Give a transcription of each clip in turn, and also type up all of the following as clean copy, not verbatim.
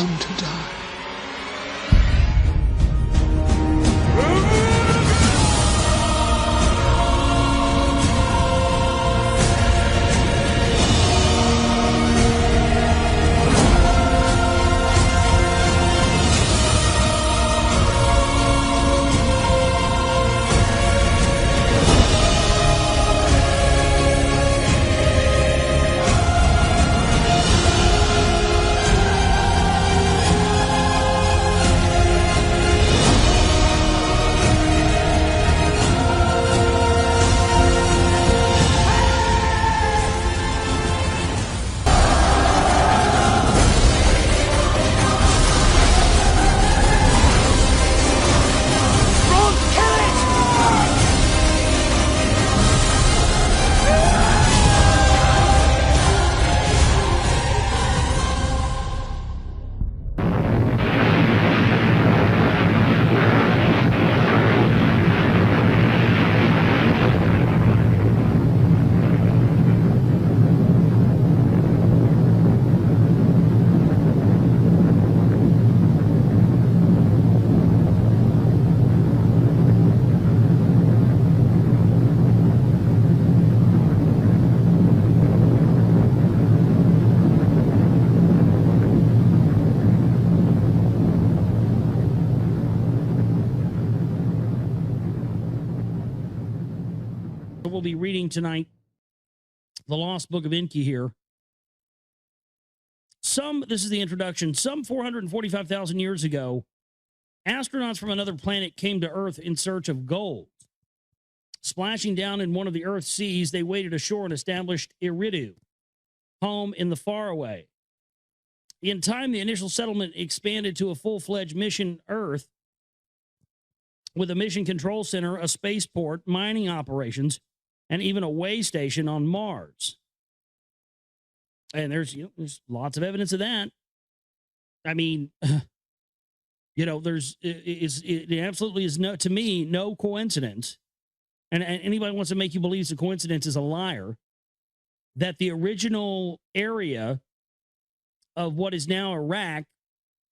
come to die. We'll be reading tonight the Lost Book of Enki here. This is the introduction. Some 445,000 years ago, astronauts from another planet came to Earth in search of gold. Splashing down in one of the Earth's seas, they waded ashore and established Eridu, home in the faraway. In time, the initial settlement expanded to a full-fledged mission Earth with a mission control center, a spaceport, mining operations, and even a way station on Mars. And there's lots of evidence of that. I mean, it absolutely is to me, no coincidence. And anybody wants to make you believe it's a coincidence is a liar. That the original area of what is now Iraq,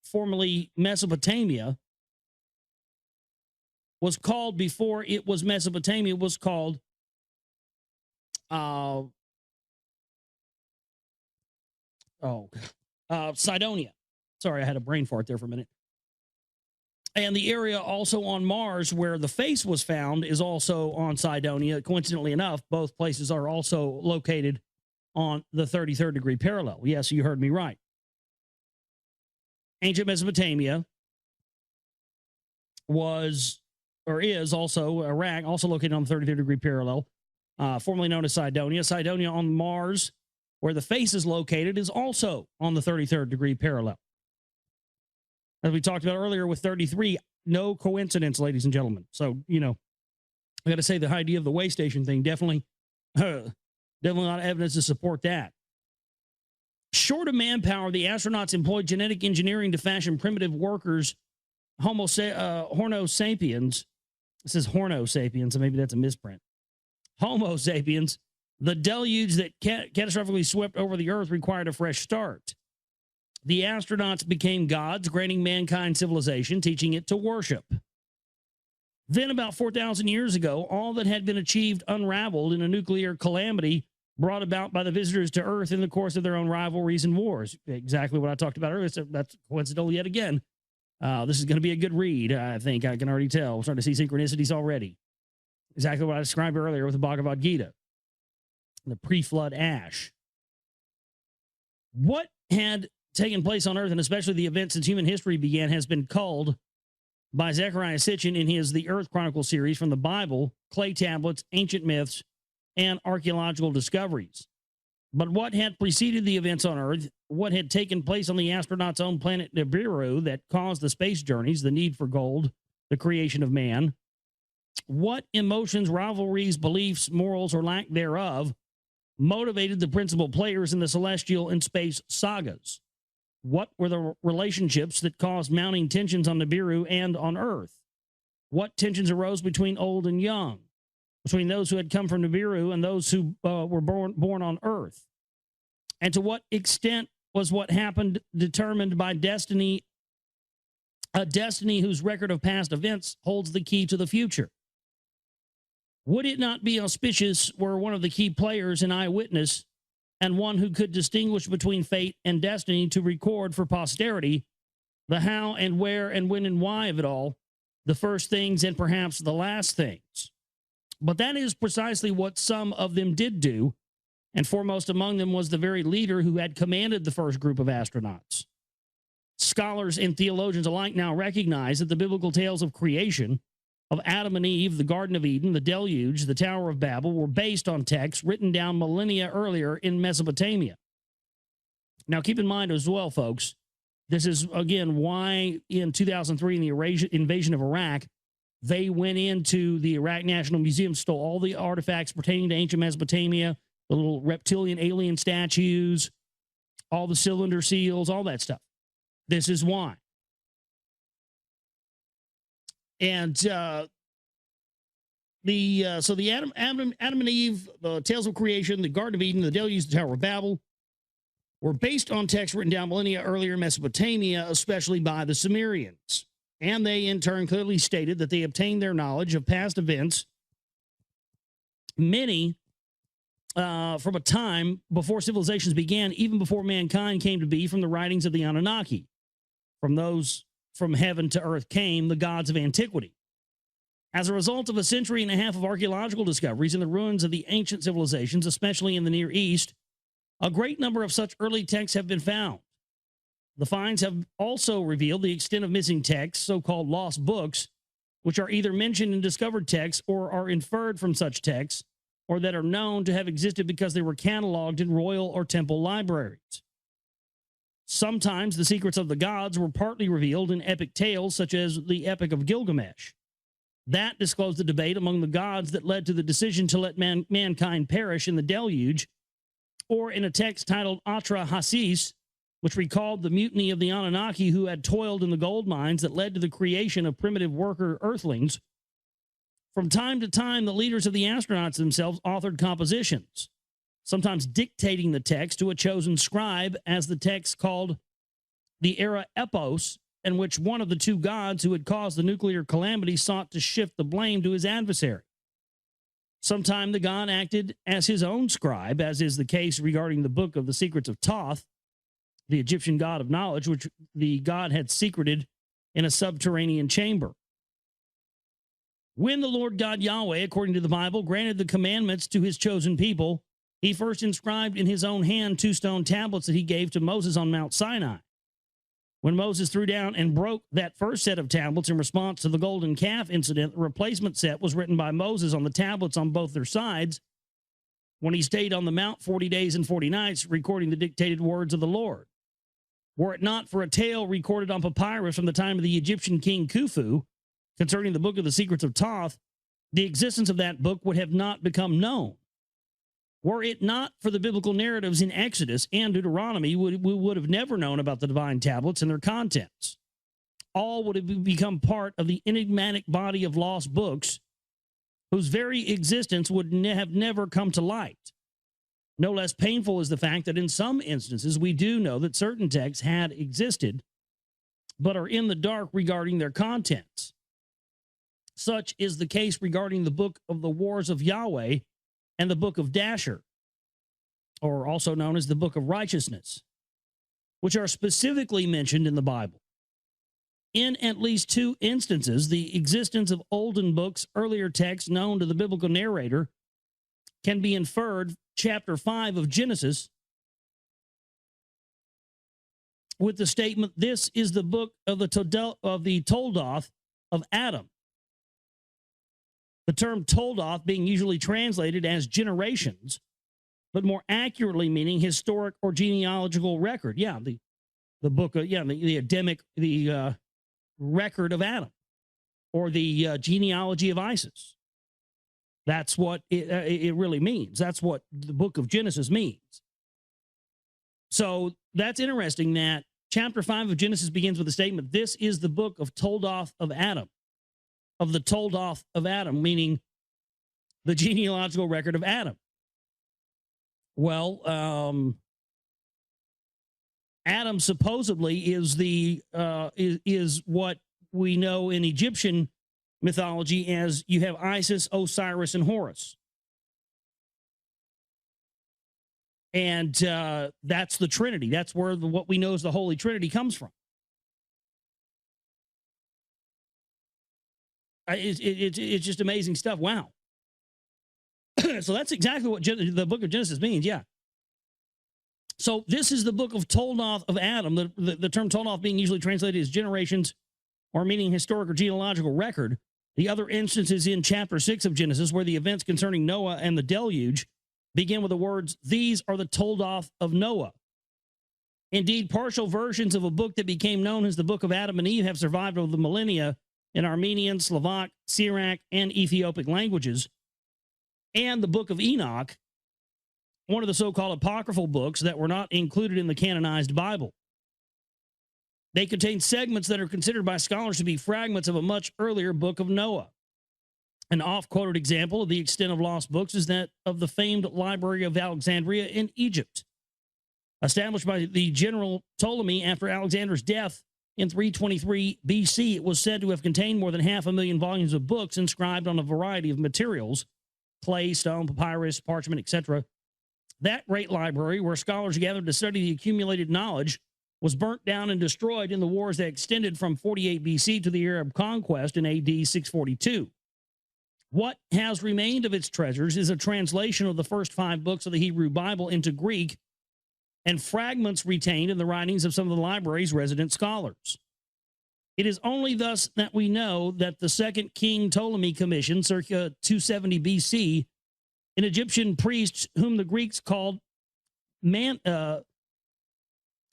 formerly Mesopotamia, was called, before it was Mesopotamia, was called Cydonia. Sorry, I had a brain fart there for a minute. And the area also on Mars where the face was found is also on Cydonia. Coincidentally enough, both places are also located on the 33rd degree parallel. Yes, you heard me right. Ancient Mesopotamia was, or is also, Iraq, also located on the 33rd degree parallel, formerly known as Cydonia. Cydonia on Mars, where the face is located, is also on the 33rd degree parallel. As we talked about earlier with 33, no coincidence, ladies and gentlemen. So, I got to say the idea of the way station thing, definitely a lot of evidence to support that. Short of manpower, the astronauts employed genetic engineering to fashion primitive workers, Homo sapiens. It says Horno sapiens, so maybe that's a misprint. Homo sapiens, the deluge that catastrophically swept over the Earth required a fresh start. The astronauts became gods, granting mankind civilization, teaching it to worship. Then, about 4,000 years ago, all that had been achieved unraveled in a nuclear calamity brought about by the visitors to Earth in the course of their own rivalries and wars. Exactly what I talked about earlier. So that's coincidental yet again. This is going to be a good read, I think. I can already tell. We're starting to see synchronicities already. Exactly what I described earlier with the Bhagavad Gita. The pre-flood ash. What had taken place on Earth, and especially the events since human history began, has been culled by Zacharia Sitchin in his The Earth Chronicle series from the Bible, clay tablets, ancient myths, and archaeological discoveries. But what had preceded the events on Earth, what had taken place on the astronauts' own planet Nibiru that caused the space journeys, the need for gold, the creation of man, what emotions, rivalries, beliefs, morals, or lack thereof motivated the principal players in the celestial and space sagas? What were the relationships that caused mounting tensions on Nibiru and on Earth? What tensions arose between old and young, between those who had come from Nibiru and those who were born on Earth? And to what extent was what happened determined by destiny, a destiny whose record of past events holds the key to the future. Would it not be auspicious were one of the key players an eyewitness and one who could distinguish between fate and destiny to record for posterity the how and where and when and why of it all, the first things and perhaps the last things? But that is precisely what some of them did do, and foremost among them was the very leader who had commanded the first group of astronauts. Scholars and theologians alike now recognize that the biblical tales of creation, of Adam and Eve, the Garden of Eden, the Deluge, the Tower of Babel, were based on texts written down millennia earlier in Mesopotamia. Now, keep in mind as well, folks, this is, again, why in 2003, in the invasion of Iraq, they went into the Iraq National Museum, stole all the artifacts pertaining to ancient Mesopotamia, the little reptilian alien statues, all the cylinder seals, all that stuff. This is why. And so the Adam and Eve, the tales of creation, the Garden of Eden, the Deluge, the Tower of Babel, were based on texts written down millennia earlier in Mesopotamia, especially by the Sumerians. And they, in turn, clearly stated that they obtained their knowledge of past events, many from a time before civilizations began, even before mankind came to be, from the writings of the Anunnaki. From those from heaven to earth came the gods of antiquity. As a result of a century and a half of archaeological discoveries in the ruins of the ancient civilizations, especially in the Near East, a great number of such early texts have been found. The finds have also revealed the extent of missing texts, so-called lost books, which are either mentioned in discovered texts or are inferred from such texts, or that are known to have existed because they were cataloged in royal or temple libraries. Sometimes the secrets of the gods were partly revealed in epic tales, such as the Epic of Gilgamesh. That disclosed the debate among the gods that led to the decision to let mankind perish in the deluge, or in a text titled Atra Hasis, which recalled the mutiny of the Anunnaki who had toiled in the gold mines that led to the creation of primitive worker earthlings. From time to time, the leaders of the astronauts themselves authored compositions, sometimes dictating the text to a chosen scribe, as the text called the Era Epos, in which one of the two gods who had caused the nuclear calamity sought to shift the blame to his adversary. Sometime the god acted as his own scribe, as is the case regarding the Book of the Secrets of Thoth, the Egyptian god of knowledge, which the god had secreted in a subterranean chamber. When the Lord God Yahweh, according to the Bible, granted the commandments to his chosen people, he first inscribed in his own hand 2 stone tablets that he gave to Moses on Mount Sinai. When Moses threw down and broke that first set of tablets in response to the golden calf incident, the replacement set was written by Moses on the tablets on both their sides when he stayed on the mount 40 days and 40 nights, recording the dictated words of the Lord. Were it not for a tale recorded on papyrus from the time of the Egyptian king Khufu concerning the Book of the Secrets of Thoth, the existence of that book would have not become known. Were it not for the biblical narratives in Exodus and Deuteronomy, we would have never known about the divine tablets and their contents. All would have become part of the enigmatic body of lost books whose very existence would have never come to light. No less painful is the fact that in some instances we do know that certain texts had existed, but are in the dark regarding their contents. Such is the case regarding the Book of the Wars of Yahweh and the Book of Dasher, or also known as the Book of Righteousness, which are specifically mentioned in the Bible. In at least 2 instances, the existence of olden books, earlier texts known to the biblical narrator, can be inferred, chapter 5 of Genesis, with the statement, "This is the book of the Toldoth of Adam." The term Toldoth being usually translated as generations, but more accurately meaning historic or genealogical record. Yeah, the book of, the Adamic, the record of Adam, or the genealogy of Isis. That's what it really means. That's what the book of Genesis means. So that's interesting that chapter 5 of Genesis begins with the statement, "This is the book of Toldoth of Adam," of the Toldoth of Adam, meaning the genealogical record of Adam. Well, Adam supposedly is is what we know in Egyptian mythology as you have Isis, Osiris, and Horus. And that's the Trinity. That's where what we know as the Holy Trinity comes from. It's just amazing stuff. Wow. So that's exactly what the book of Genesis means. Yeah. So this is the book of Toldoth of Adam. The term Toldoth being usually translated as generations or meaning historic or genealogical record. The other instances in chapter 6 of Genesis where the events concerning Noah and the deluge begin with the words, "These are the Toldoth of Noah." Indeed, partial versions of a book that became known as the Book of Adam and Eve have survived over the millennia in Armenian, Slovak, Syriac, and Ethiopic languages. And the Book of Enoch, one of the so-called apocryphal books that were not included in the canonized Bible. They contain segments that are considered by scholars to be fragments of a much earlier Book of Noah. An oft-quoted example of the extent of lost books is that of the famed Library of Alexandria in Egypt. Established by the general Ptolemy after Alexander's death in 323 BC, it was said to have contained more than 500,000 volumes of books inscribed on a variety of materials, clay, stone, papyrus, parchment, etc. That great library, where scholars gathered to study the accumulated knowledge, was burnt down and destroyed in the wars that extended from 48 BC to the Arab conquest in AD 642. What has remained of its treasures is a translation of the first 5 books of the Hebrew Bible into Greek and fragments retained in the writings of some of the library's resident scholars. It is only thus that we know that the second King Ptolemy commissioned, circa 270 BC, an Egyptian priest whom the Greeks called Mantho,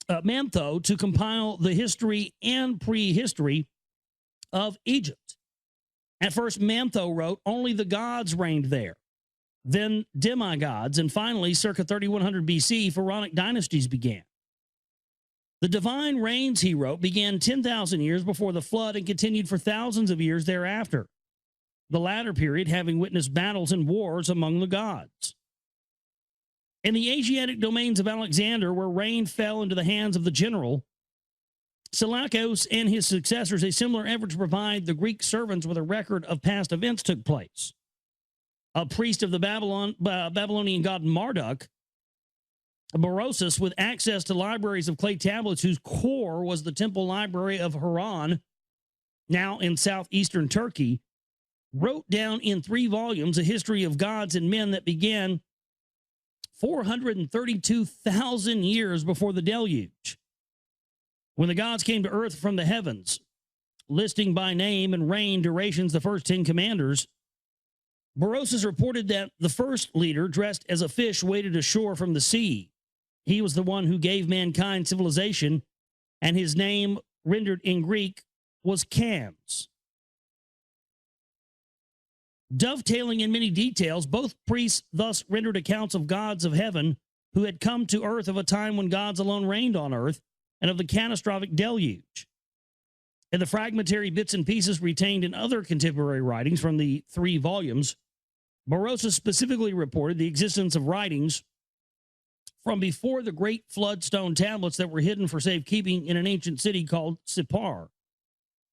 to compile the history and prehistory of Egypt. At first, Mantho wrote, only the gods reigned there, then demigods, and finally, circa 3100 BC, pharaonic dynasties began. The divine reigns, he wrote, began 10,000 years before the flood and continued for thousands of years thereafter, the latter period having witnessed battles and wars among the gods. In the Asiatic domains of Alexander, where reign fell into the hands of the general, Seleucus and his successors, a similar effort to provide the Greek servants with a record of past events took place. A priest of the Babylonian god Marduk, Berosus, with access to libraries of clay tablets whose core was the temple library of Haran, now in southeastern Turkey, wrote down in 3 volumes a history of gods and men that began 432,000 years before the deluge, when the gods came to earth from the heavens, listing by name and reign durations the first 10 commanders. Berosus reported that the first leader, dressed as a fish, waded ashore from the sea. He was the one who gave mankind civilization, and his name, rendered in Greek, was Cams. Dovetailing in many details, both priests thus rendered accounts of gods of heaven who had come to earth of a time when gods alone reigned on earth, and of the catastrophic deluge. In the fragmentary bits and pieces retained in other contemporary writings from the 3 volumes, Berosus specifically reported the existence of writings from before the great flood stone tablets that were hidden for safekeeping in an ancient city called Sippar,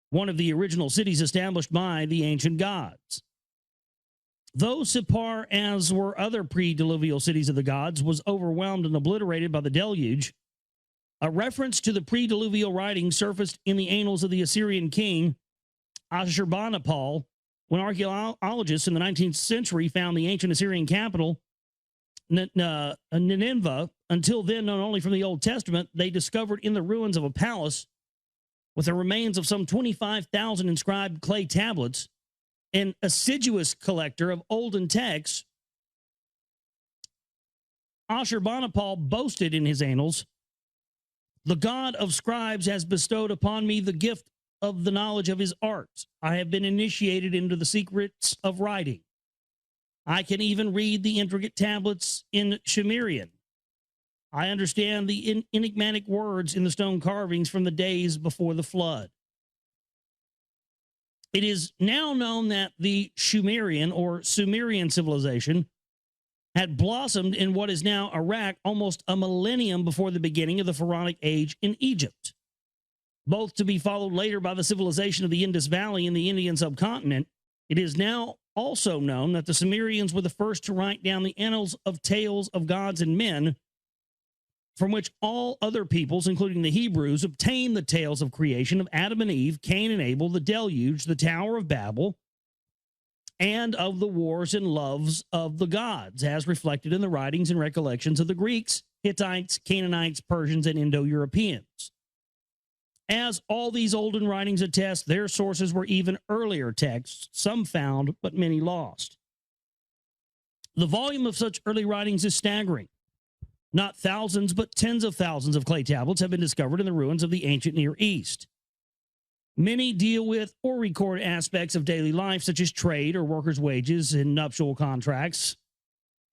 one of the original cities established by the ancient gods. Though Sippar, as were other pre-diluvial cities of the gods, was overwhelmed and obliterated by the deluge, a reference to the pre-diluvial writings surfaced in the annals of the Assyrian king Ashurbanipal when archaeologists in the 19th century found the ancient Assyrian capital, Nineveh. Until then known only from the Old Testament, they discovered in the ruins of a palace with the remains of some 25,000 inscribed clay tablets. An assiduous collector of olden texts, Ashurbanipal boasted in his annals, "The god of scribes has bestowed upon me the gift of the knowledge of his art. I have been initiated into the secrets of writing. I can even read the intricate tablets in Sumerian. I understand the enigmatic words in the stone carvings from the days before the flood." It is now known that the Sumerian or Sumerian civilization had blossomed in what is now Iraq almost a millennium before the beginning of the Pharaonic age in Egypt, both to be followed later by the civilization of the Indus Valley in the Indian subcontinent. It is now also known that the Sumerians were the first to write down the annals of tales of gods and men, from which all other peoples, including the Hebrews, obtained the tales of creation of Adam and Eve, Cain and Abel, the deluge, the Tower of Babel, and of the wars and loves of the gods, as reflected in the writings and recollections of the Greeks, Hittites, Canaanites, Persians, and Indo-Europeans. As all these olden writings attest, their sources were even earlier texts, some found, but many lost. The volume of such early writings is staggering. Not thousands, but tens of thousands of clay tablets have been discovered in the ruins of the ancient Near East. Many deal with or record aspects of daily life, such as trade or workers' wages and nuptial contracts.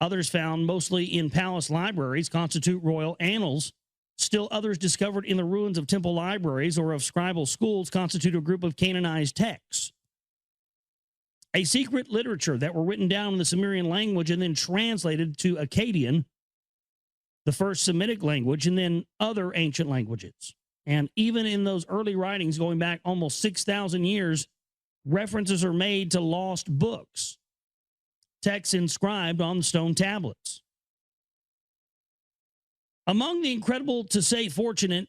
Others, found mostly in palace libraries, constitute royal annals. Still others, discovered in the ruins of temple libraries or of scribal schools, constitute a group of canonized texts. A secret literature that were written down in the Sumerian language and then translated to Akkadian, the first Semitic language, and then other ancient languages. And even in those early writings going back almost 6,000 years, references are made to lost books, texts inscribed on the stone tablets. Among the incredible, to say fortunate,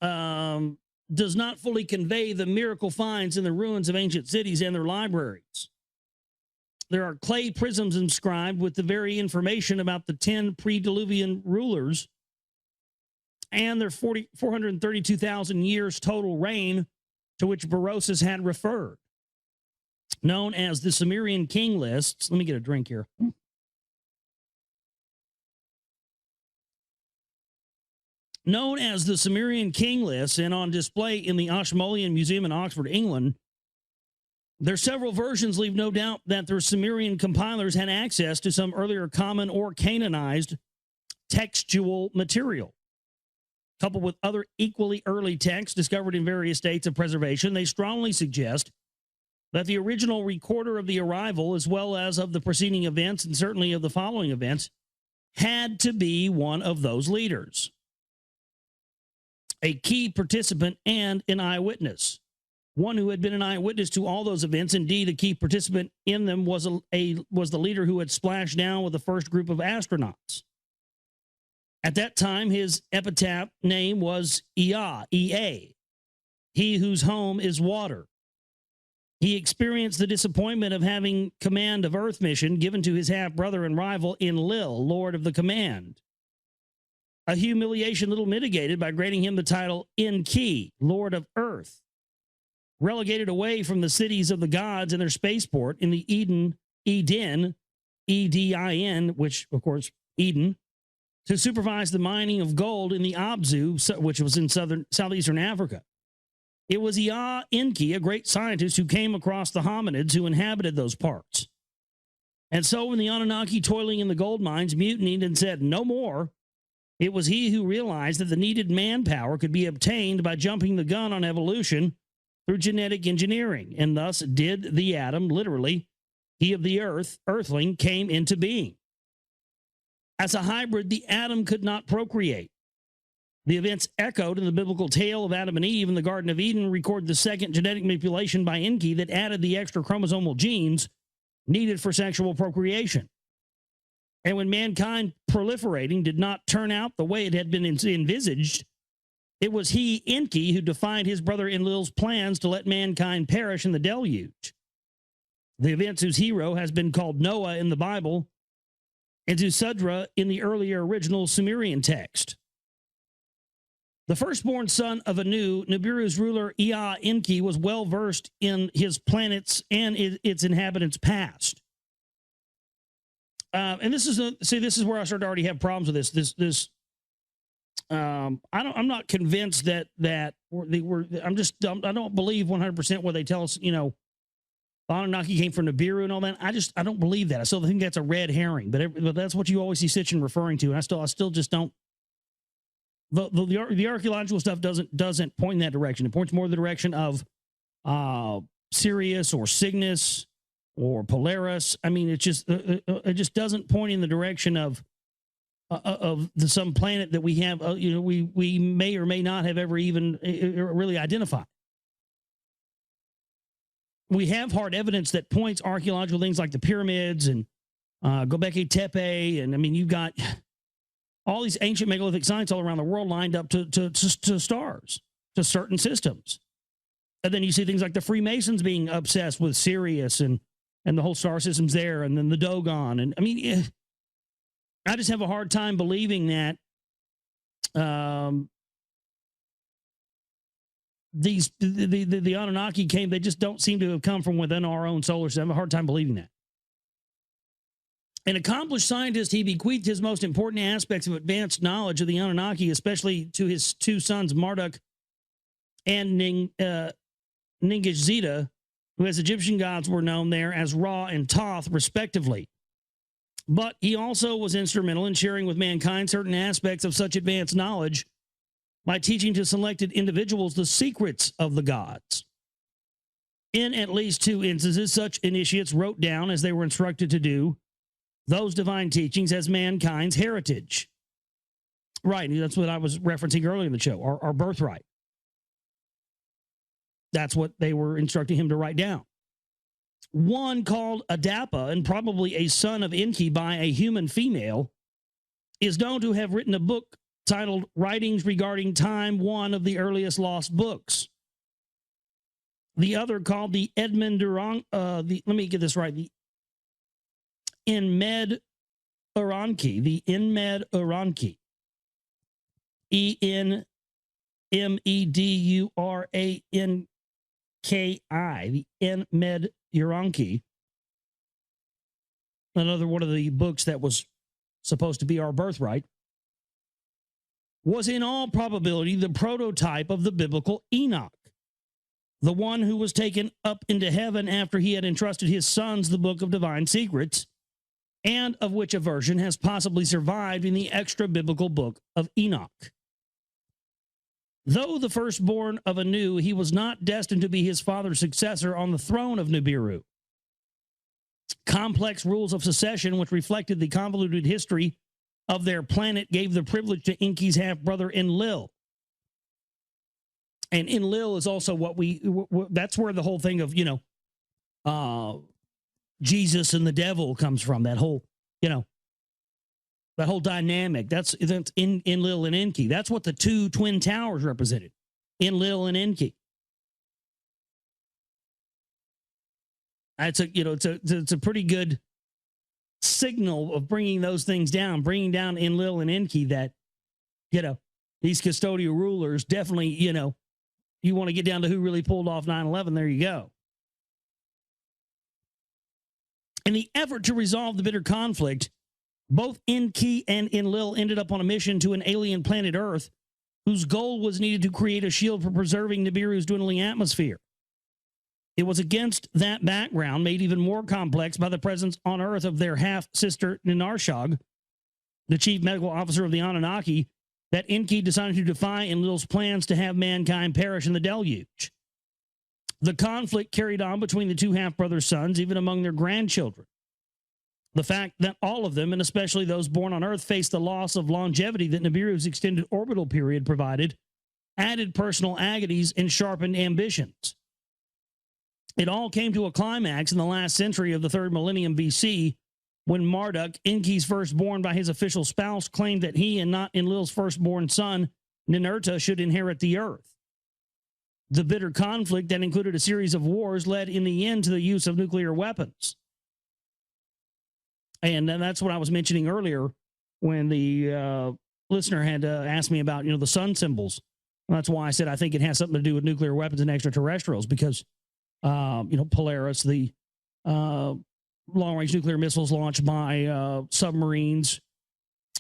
does not fully convey the miracle finds in the ruins of ancient cities and their libraries. There are clay prisms inscribed with the very information about the 10 pre-Diluvian rulers and their 432,000 years total reign to which Berosus had referred, known as the Sumerian king lists. Let me get a drink here. Known as the Sumerian king lists and on display in the Ashmolean Museum in Oxford, England, their several versions leave no doubt that their Sumerian compilers had access to some earlier common or canonized textual material. Coupled with other equally early texts discovered in various states of preservation, they strongly suggest that the original recorder of the arrival, as well as of the preceding events and certainly of the following events, had to be one of those leaders, a key participant and an eyewitness, one who had been an eyewitness to all those events. Indeed, a key participant in them was the leader who had splashed down with the first group of astronauts. At that time, his epitaph name was Ea, E-A, he whose home is water. He experienced the disappointment of having command of Earth mission given to his half-brother and rival Enlil, Lord of the Command. A humiliation little mitigated by granting him the title Enki, Lord of Earth. Relegated away from the cities of the gods and their spaceport in the Eden, E-D-I-N, which, of course, Eden, to supervise the mining of gold in the Abzu, which was in southeastern Africa. It was Ea Enki, a great scientist who came across the hominids who inhabited those parts. And so when the Anunnaki toiling in the gold mines mutinied and said, "No more," it was he who realized that the needed manpower could be obtained by jumping the gun on evolution through genetic engineering, and thus did the Adam, literally, he of the earth, earthling, came into being. As a hybrid, the Adam could not procreate. The events echoed in the biblical tale of Adam and Eve in the Garden of Eden record the second genetic manipulation by Enki that added the extra chromosomal genes needed for sexual procreation. And when mankind proliferating did not turn out the way it had been envisaged, it was he, Enki, who defied his brother Enlil's plans to let mankind perish in the deluge. The events whose hero has been called Noah in the Bible and Zusudra in the earlier original Sumerian text. The firstborn son of Anu, Nibiru's ruler Ea Enki, was well versed in his planets and its inhabitants' past. And this is this is where I start to already have problems with this. I'm not convinced that I don't believe 100% what they tell us. You know, Anunnaki came from Nibiru and all that. I don't believe that. I still think that's a red herring. But that's what you always see Sitchin referring to, and I still just don't. The archaeological stuff doesn't point in that direction. It points more in the direction of Sirius or Cygnus or Polaris. I mean, it just doesn't point in the direction of some planet that we have, we may or may not have ever even really identified. We have hard evidence that points archaeological things like the pyramids and Göbekli Tepe, and I mean, you've got all these ancient megalithic sites all around the world lined up to stars, to certain systems. And then you see things like the Freemasons being obsessed with Sirius and the whole star system's there, and then the Dogon. And I mean, I just have a hard time believing that the Anunnaki came. They just don't seem to have come from within our own solar system. I have a hard time believing that. An accomplished scientist, he bequeathed his most important aspects of advanced knowledge of the Anunnaki, especially to his two sons, Marduk and Ningishzida, who as Egyptian gods were known there as Ra and Thoth, respectively. But he also was instrumental in sharing with mankind certain aspects of such advanced knowledge by teaching to selected individuals the secrets of the gods. In at least 2 instances, such initiates wrote down, as they were instructed to do, those divine teachings as mankind's heritage. Right, that's what I was referencing earlier in the show, our birthright. That's what they were instructing him to write down. One called Adapa, and probably a son of Enki by a human female, is known to have written a book titled Writings Regarding Time, one of the earliest lost books. The other, called the Edmund Durang, let me get this right, the Enmed Uranki, E-N-M-E-D-U-R-A-N-K-I, the Enmed Uranki, another one of the books that was supposed to be our birthright, was in all probability the prototype of the biblical Enoch, the one who was taken up into heaven after he had entrusted his sons the book of divine secrets, and of which a version has possibly survived in the extra-biblical book of Enoch. Though the firstborn of Anu, he was not destined to be his father's successor on the throne of Nibiru. Complex rules of succession, which reflected the convoluted history of their planet, gave the privilege to Enki's half-brother Enlil. And Enlil is also that's where the whole thing of, Jesus and the devil comes from, that whole dynamic. That's in Enlil and Enki. That's what the 2 twin towers represented, Enlil and Enki. It's a pretty good signal of bringing those things down, bringing down Enlil and Enki, that, these custodial rulers definitely, you want to get down to who really pulled off 9/11, there you go. In the effort to resolve the bitter conflict, both Enki and Enlil ended up on a mission to an alien planet Earth, whose goal was needed to create a shield for preserving Nibiru's dwindling atmosphere. It was against that background, made even more complex by the presence on Earth of their half-sister Ninarshag, the chief medical officer of the Anunnaki, that Enki decided to defy Enlil's plans to have mankind perish in the deluge. The conflict carried on between the 2 half-brothers' sons, even among their grandchildren. The fact that all of them, and especially those born on Earth, faced the loss of longevity that Nibiru's extended orbital period provided, added personal agonies and sharpened ambitions. It all came to a climax in the last century of the 3rd millennium BC, when Marduk, Enki's firstborn by his official spouse, claimed that he and not Enlil's firstborn son, Ninurta, should inherit the Earth. The bitter conflict that included a series of wars led in the end to the use of nuclear weapons. And that's what I was mentioning earlier when the listener had asked me about, the sun symbols. And that's why I said I think it has something to do with nuclear weapons and extraterrestrials, because, Polaris, the long-range nuclear missiles launched by submarines,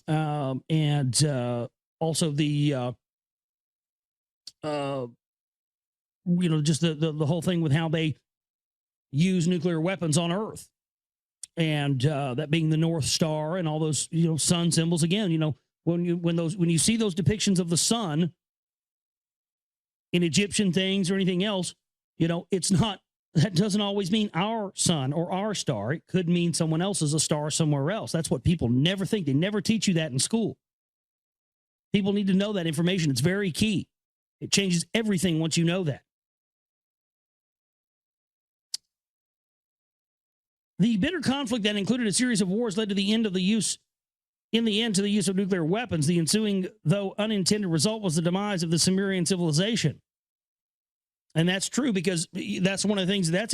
and also the just the whole thing with how they use nuclear weapons on Earth, and that being the North Star and all those sun symbols. Again, when you see those depictions of the sun in Egyptian things or anything else, it's not that doesn't always mean our sun or our star. It could mean someone else's a star somewhere else. That's what people never think. They never teach you that in school. People need to know that information. It's very key. It changes everything once you know that. The bitter conflict that included a series of wars led to the end of the use of nuclear weapons. The ensuing, though unintended, result was the demise of the Sumerian civilization. And that's true, because that's one of the things that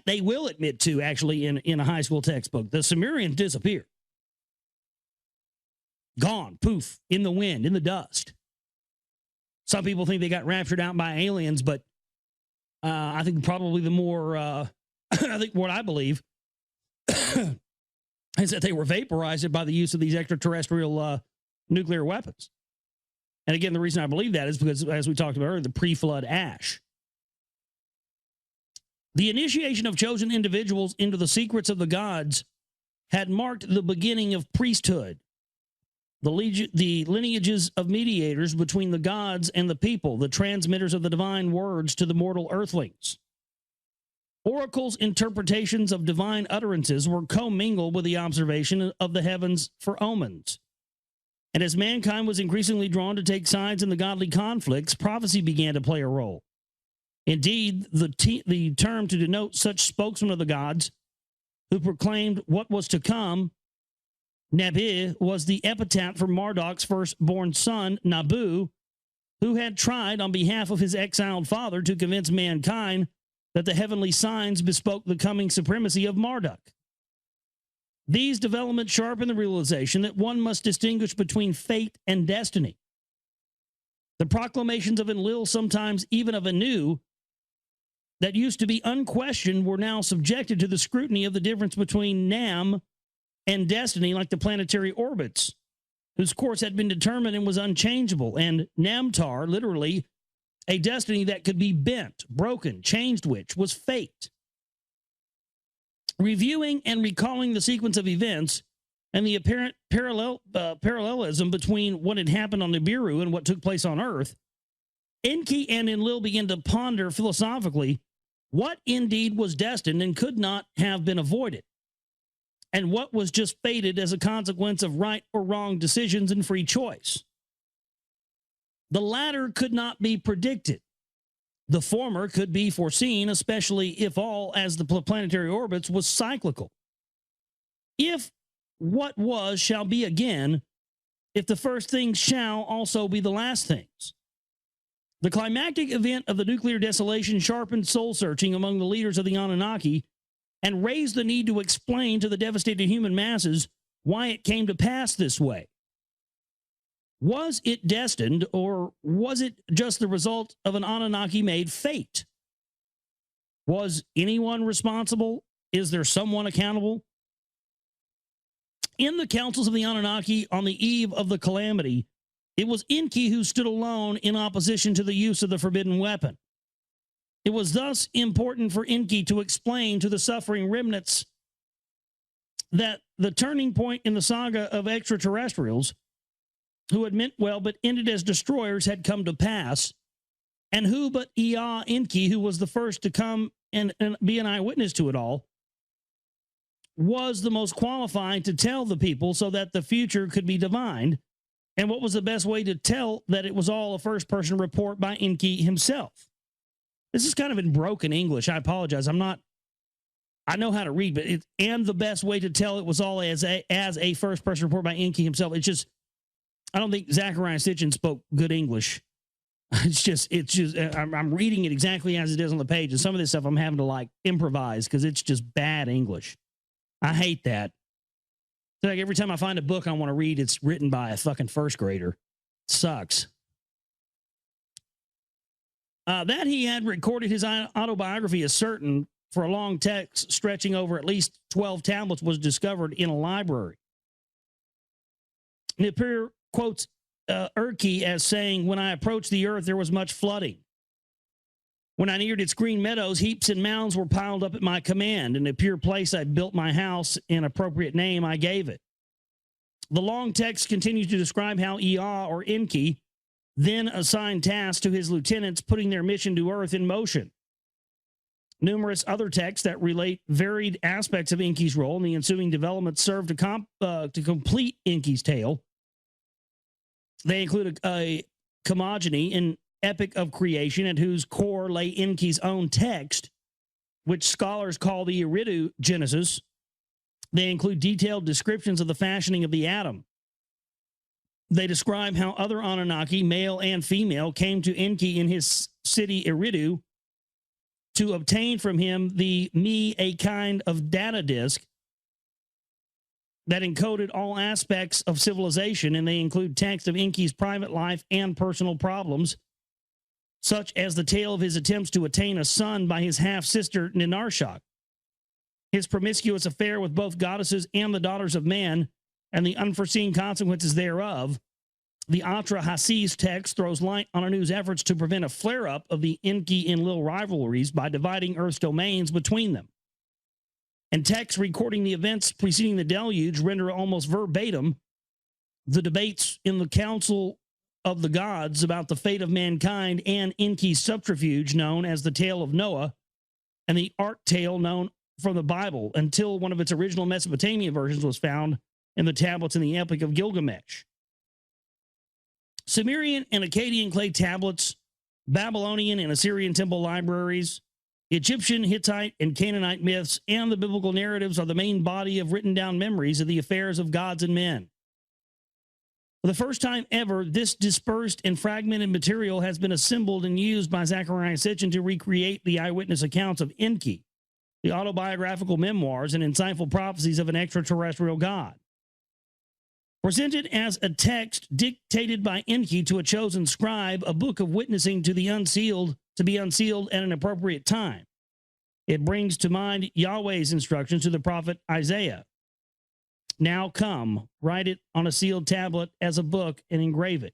they will admit to, actually, in a high school textbook. The Sumerians disappeared. Gone, poof, in the wind, in the dust. Some people think they got raptured out by aliens, but I think probably the more, I think what I believe is that they were vaporized by the use of these extraterrestrial nuclear weapons. And again, the reason I believe that is because, as we talked about earlier, the pre-flood ash. The initiation of chosen individuals into the secrets of the gods had marked the beginning of priesthood, the lineages of mediators between the gods and the people, the transmitters of the divine words to the mortal earthlings. Oracles' interpretations of divine utterances were commingled with the observation of the heavens for omens. And as mankind was increasingly drawn to take sides in the godly conflicts, prophecy began to play a role. Indeed, the term to denote such spokesmen of the gods who proclaimed what was to come, Nabi, was the epitaph for Marduk's firstborn son, Nabu, who had tried on behalf of his exiled father to convince mankind that the heavenly signs bespoke the coming supremacy of Marduk. These developments sharpen the realization that one must distinguish between fate and destiny. The proclamations of Enlil, sometimes even of Anu, that used to be unquestioned, were now subjected to the scrutiny of the difference between Nam and destiny, like the planetary orbits, whose course had been determined and was unchangeable, and Namtar, literally, a destiny that could be bent, broken, changed, which was fate. Reviewing and recalling the sequence of events and the apparent parallelism between what had happened on Nibiru and what took place on Earth, Enki and Enlil began to ponder philosophically what indeed was destined and could not have been avoided, and what was just fated as a consequence of right or wrong decisions and free choice. The latter could not be predicted. The former could be foreseen, especially if all, as the planetary orbits, was cyclical. If what was shall be again, if the first things shall also be the last things. The climactic event of the nuclear desolation sharpened soul-searching among the leaders of the Anunnaki and raised the need to explain to the devastated human masses why it came to pass this way. Was it destined, or was it just the result of an Anunnaki-made fate? Was anyone responsible? Is there someone accountable? In the councils of the Anunnaki on the eve of the calamity, it was Enki who stood alone in opposition to the use of the forbidden weapon. It was thus important for Enki to explain to the suffering remnants that the turning point in the saga of extraterrestrials, who had meant well but ended as destroyers, had come to pass, and who but Ea Enki, who was the first to come and be an eyewitness to it all, was the most qualified to tell the people so that the future could be divined, and what was the best way to tell that it was all a first-person report by Enki himself. This is kind of in broken English. I apologize. I know how to read, but and the best way to tell it was all as a first-person report by Enki himself. It's just, I don't think Zacharia Sitchin spoke good English. It's just, I'm reading it exactly as it is on the page. And some of this stuff I'm having to like improvise because it's just bad English. I hate that. It's like every time I find a book I want to read, it's written by a fucking first grader. It sucks. That he had recorded his autobiography is certain, for a long text stretching over at least 12 tablets was discovered in a library. Nippur quotes Enki as saying, "When I approached the earth, there was much flooding. When I neared its green meadows, heaps and mounds were piled up at my command. In a pure place, I built my house. An appropriate name I gave it." The long text continues to describe how Ea, or Enki, then assigned tasks to his lieutenants, putting their mission to Earth in motion. Numerous other texts that relate varied aspects of Enki's role in the ensuing development serve to complete Enki's tale. They include a cosmogony, an epic of creation at whose core lay Enki's own text, which scholars call the Eridu Genesis. They include detailed descriptions of the fashioning of the atom. They describe how other Anunnaki, male and female, came to Enki in his city Eridu to obtain from him a kind of data disk that encoded all aspects of civilization, and they include text of Enki's private life and personal problems, such as the tale of his attempts to attain a son by his half-sister Ninarshak, his promiscuous affair with both goddesses and the daughters of man, and the unforeseen consequences thereof. The Atra Hasis text throws light on Anu's efforts to prevent a flare-up of the Enki and Lil rivalries by dividing Earth's domains between them. And texts recording the events preceding the deluge render almost verbatim the debates in the Council of the Gods about the fate of mankind and Enki's subterfuge known as the Tale of Noah and the Ark tale known from the Bible, until one of its original Mesopotamia versions was found in the tablets in the Epic of Gilgamesh. Sumerian and Akkadian clay tablets, Babylonian and Assyrian temple libraries, Egyptian, Hittite, and Canaanite myths, and the biblical narratives are the main body of written down memories of the affairs of gods and men. For the first time ever, this dispersed and fragmented material has been assembled and used by Zacharia Sitchin to recreate the eyewitness accounts of Enki, the autobiographical memoirs and insightful prophecies of an extraterrestrial god. Presented as a text dictated by Enki to a chosen scribe, a book of witnessing to the unsealed, to be unsealed at an appropriate time. It brings to mind Yahweh's instructions to the prophet Isaiah. Now come, write it on a sealed tablet as a book and engrave it.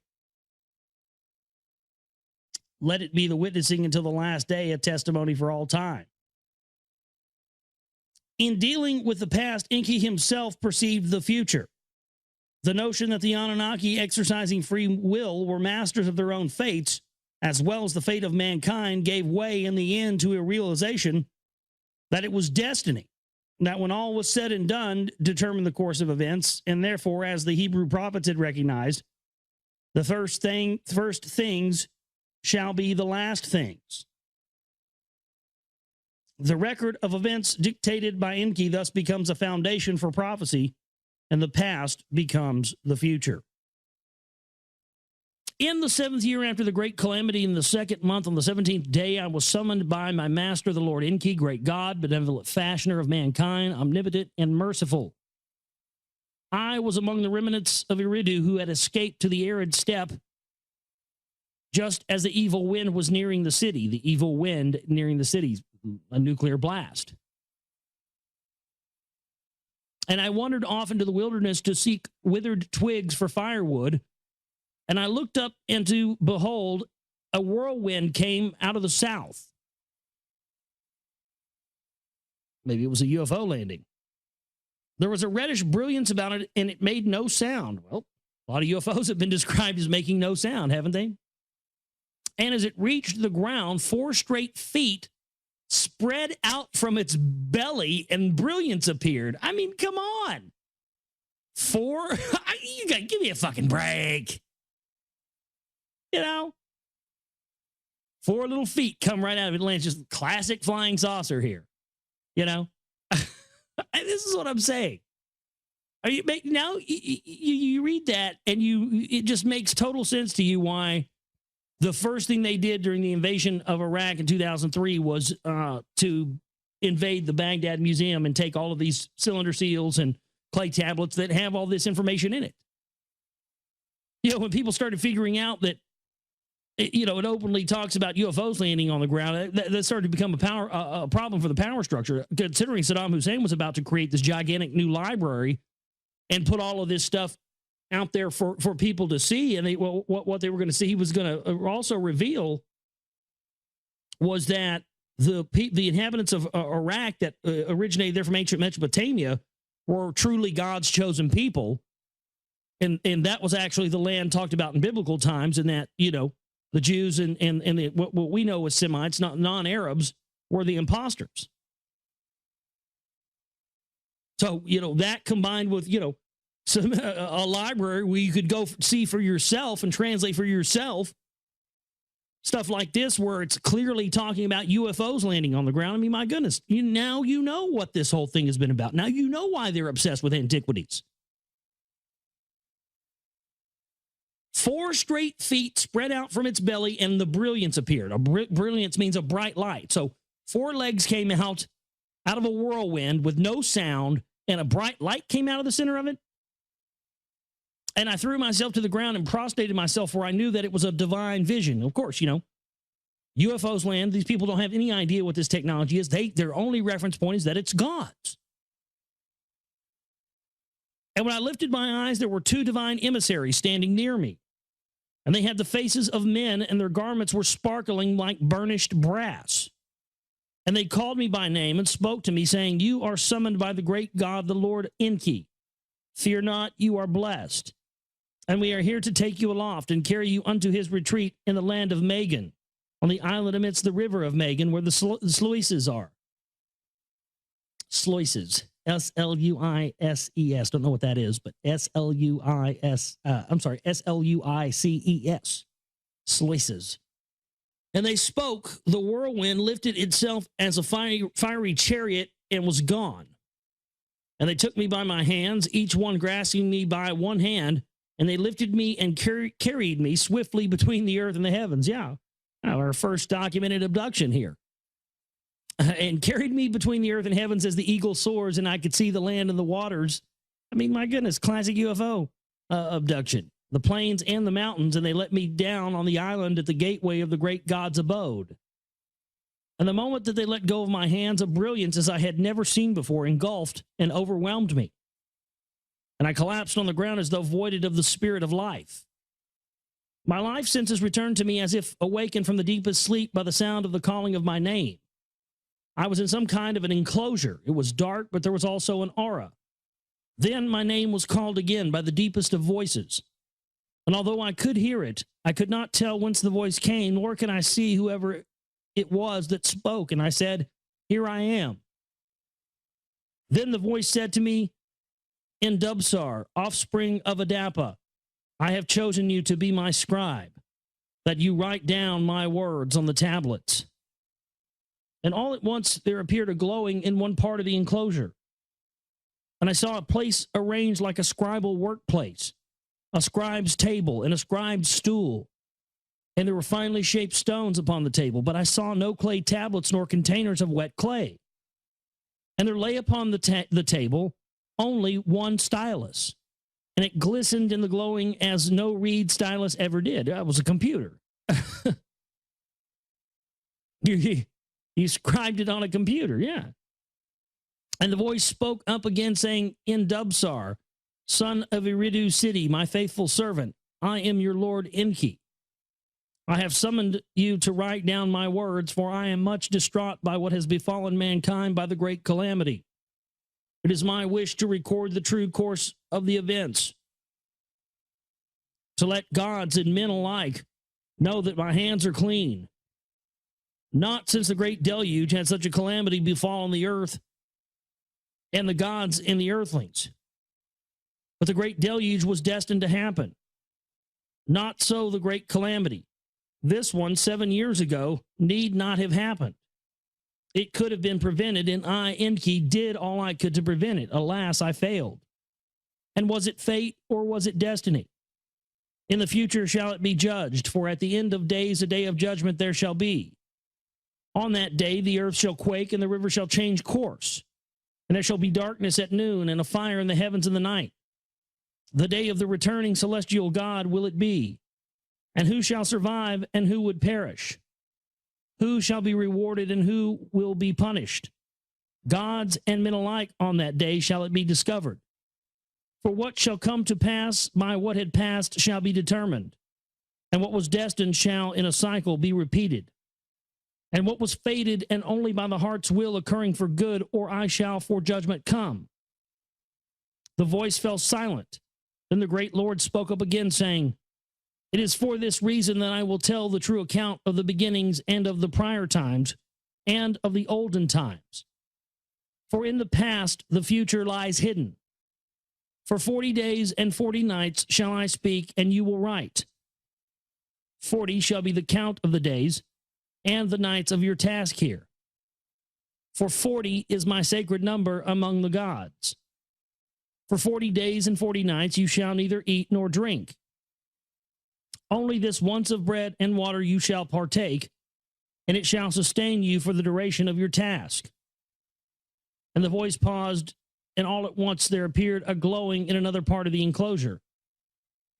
Let it be the witnessing until the last day, a testimony for all time. In dealing with the past, Enki himself perceived the future. The notion that the Anunnaki, exercising free will, were masters of their own fates, as well as the fate of mankind, gave way in the end to a realization that it was destiny, that when all was said and done, determined the course of events, and therefore, as the Hebrew prophets had recognized, the first things shall be the last things. The record of events dictated by Enki thus becomes a foundation for prophecy, and the past becomes the future. In the 7th year after the great calamity, in the 2nd month, on the 17th day, I was summoned by my master, the Lord Enki, great God, benevolent fashioner of mankind, omnipotent and merciful. I was among the remnants of Eridu who had escaped to the arid steppe just as the evil wind was nearing the city. The evil wind nearing the city, a nuclear blast. And I wandered off into the wilderness to seek withered twigs for firewood. And I looked up, and to behold, a whirlwind came out of the south. Maybe it was a UFO landing. There was a reddish brilliance about it, and it made no sound. Well, a lot of UFOs have been described as making no sound, haven't they? And as it reached the ground, 4 straight feet spread out from its belly, and brilliance appeared. I mean, come on. 4? You got to give me a fucking break. You know? 4 little feet come right out of it. Lands just classic flying saucer here. You know? This is what I'm saying. Are you now you read that and it just makes total sense to you why the first thing they did during the invasion of Iraq in 2003 was to invade the Baghdad Museum and take all of these cylinder seals and clay tablets that have all this information in it. You know, when people started figuring out that, you know, it openly talks about UFOs landing on the ground, that started to become a problem for the power structure, considering Saddam Hussein was about to create this gigantic new library and put all of this stuff out there for people to see. And what they were going to see, he was going to also reveal was that the inhabitants of Iraq that originated there from ancient Mesopotamia were truly God's chosen people. And that was actually the land talked about in biblical times, and that, you know, the Jews and what we know as Semites, not non-Arabs, were the imposters. So, that combined with, a library where you could go see for yourself and translate for yourself stuff like this, where it's clearly talking about UFOs landing on the ground. I mean, my goodness, now you know what this whole thing has been about. Now you know why they're obsessed with antiquities. 4 straight feet spread out from its belly, and the brilliance appeared. Brilliance means a bright light. So 4 legs came out of a whirlwind with no sound, and a bright light came out of the center of it. And I threw myself to the ground and prostrated myself, for I knew that it was a divine vision. Of course, UFOs land. These people don't have any idea what this technology is. Their only reference point is that it's God's. And when I lifted my eyes, there were 2 divine emissaries standing near me. And they had the faces of men, and their garments were sparkling like burnished brass. And they called me by name and spoke to me, saying, "You are summoned by the great God, the Lord Enki. Fear not, you are blessed. And we are here to take you aloft and carry you unto his retreat in the land of Megan, on the island amidst the river of Megan, where the sluices are." Sluices. S-L-U-I-S-E-S. Don't know what that is, but S-L-U-I-C-E-S. Sluices. And they spoke, the whirlwind lifted itself as a fiery chariot and was gone. And they took me by my hands, each one grasping me by one hand, and they lifted me and carried me swiftly between the earth and the heavens. Yeah, our first documented abduction here. And carried me between the earth and heavens as the eagle soars, and I could see the land and the waters. I mean, my goodness, classic UFO abduction. The plains and the mountains, and they let me down on the island at the gateway of the great God's abode. And the moment that they let go of my hands, a brilliance as I had never seen before engulfed and overwhelmed me. And I collapsed on the ground as though voided of the spirit of life. My life senses returned to me as if awakened from the deepest sleep by the sound of the calling of my name. I was in some kind of an enclosure. It was dark, but there was also an aura. Then my name was called again by the deepest of voices. And although I could hear it, I could not tell whence the voice came, nor can I see whoever it was that spoke. And I said, "Here I am." Then the voice said to me, "In Dubsar, offspring of Adapa, I have chosen you to be my scribe, that you write down my words on the tablets." And all at once there appeared a glowing in one part of the enclosure. And I saw a place arranged like a scribal workplace, a scribe's table and a scribe's stool. And there were finely shaped stones upon the table, but I saw no clay tablets nor containers of wet clay. And there lay upon the table only one stylus, and it glistened in the glowing as no reed stylus ever did. That was a computer. You scribed it on a computer, yeah. And the voice spoke up again, saying, "In Dubsar, son of Eridu city, my faithful servant, I am your Lord Enki. I have summoned you to write down my words, for I am much distraught by what has befallen mankind by the great calamity. It is my wish to record the true course of the events, to let gods and men alike know that my hands are clean. Not since the great deluge had such a calamity befallen the earth and the gods and the earthlings. But the great deluge was destined to happen. Not so the great calamity. This one, 7 years ago, need not have happened. It could have been prevented, and I, Enki, did all I could to prevent it. Alas, I failed. And was it fate or was it destiny? In the future shall it be judged, for at the end of days a day of judgment there shall be. On that day the earth shall quake, and the river shall change course. And there shall be darkness at noon, and a fire in the heavens in the night. The day of the returning celestial God will it be. And who shall survive, and who would perish? Who shall be rewarded, and who will be punished? Gods and men alike on that day shall it be discovered. For what shall come to pass by what had passed shall be determined. And what was destined shall in a cycle be repeated. And what was fated and only by the heart's will occurring for good, or I shall for judgment come. The voice fell silent. Then the great Lord spoke up again, saying, "It is for this reason that I will tell the true account of the beginnings and of the prior times, and of the olden times. For in the past the future lies hidden. For 40 days and 40 nights shall I speak, and you will write. 40 shall be the count of the days and the nights of your task here. For 40 is my sacred number among the gods. For 40 days and 40 nights you shall neither eat nor drink. Only this once of bread and water you shall partake, and it shall sustain you for the duration of your task. And the voice paused, and all at once there appeared a glowing in another part of the enclosure.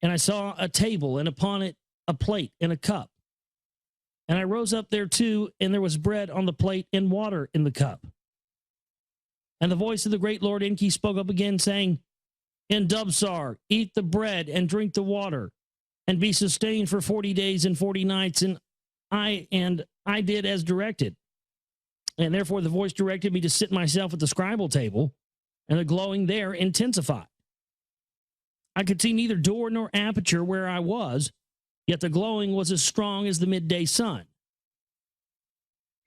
And I saw a table, and upon it a plate and a cup. And I rose up there too, and there was bread on the plate and water in the cup. And the voice of the great Lord Enki spoke up again, saying, In Dubsar, eat the bread and drink the water, and be sustained for 40 days and 40 nights. And I did as directed. And therefore the voice directed me to sit myself at the scribal table, and the glowing there intensified. I could see neither door nor aperture where I was, yet the glowing was as strong as the midday sun.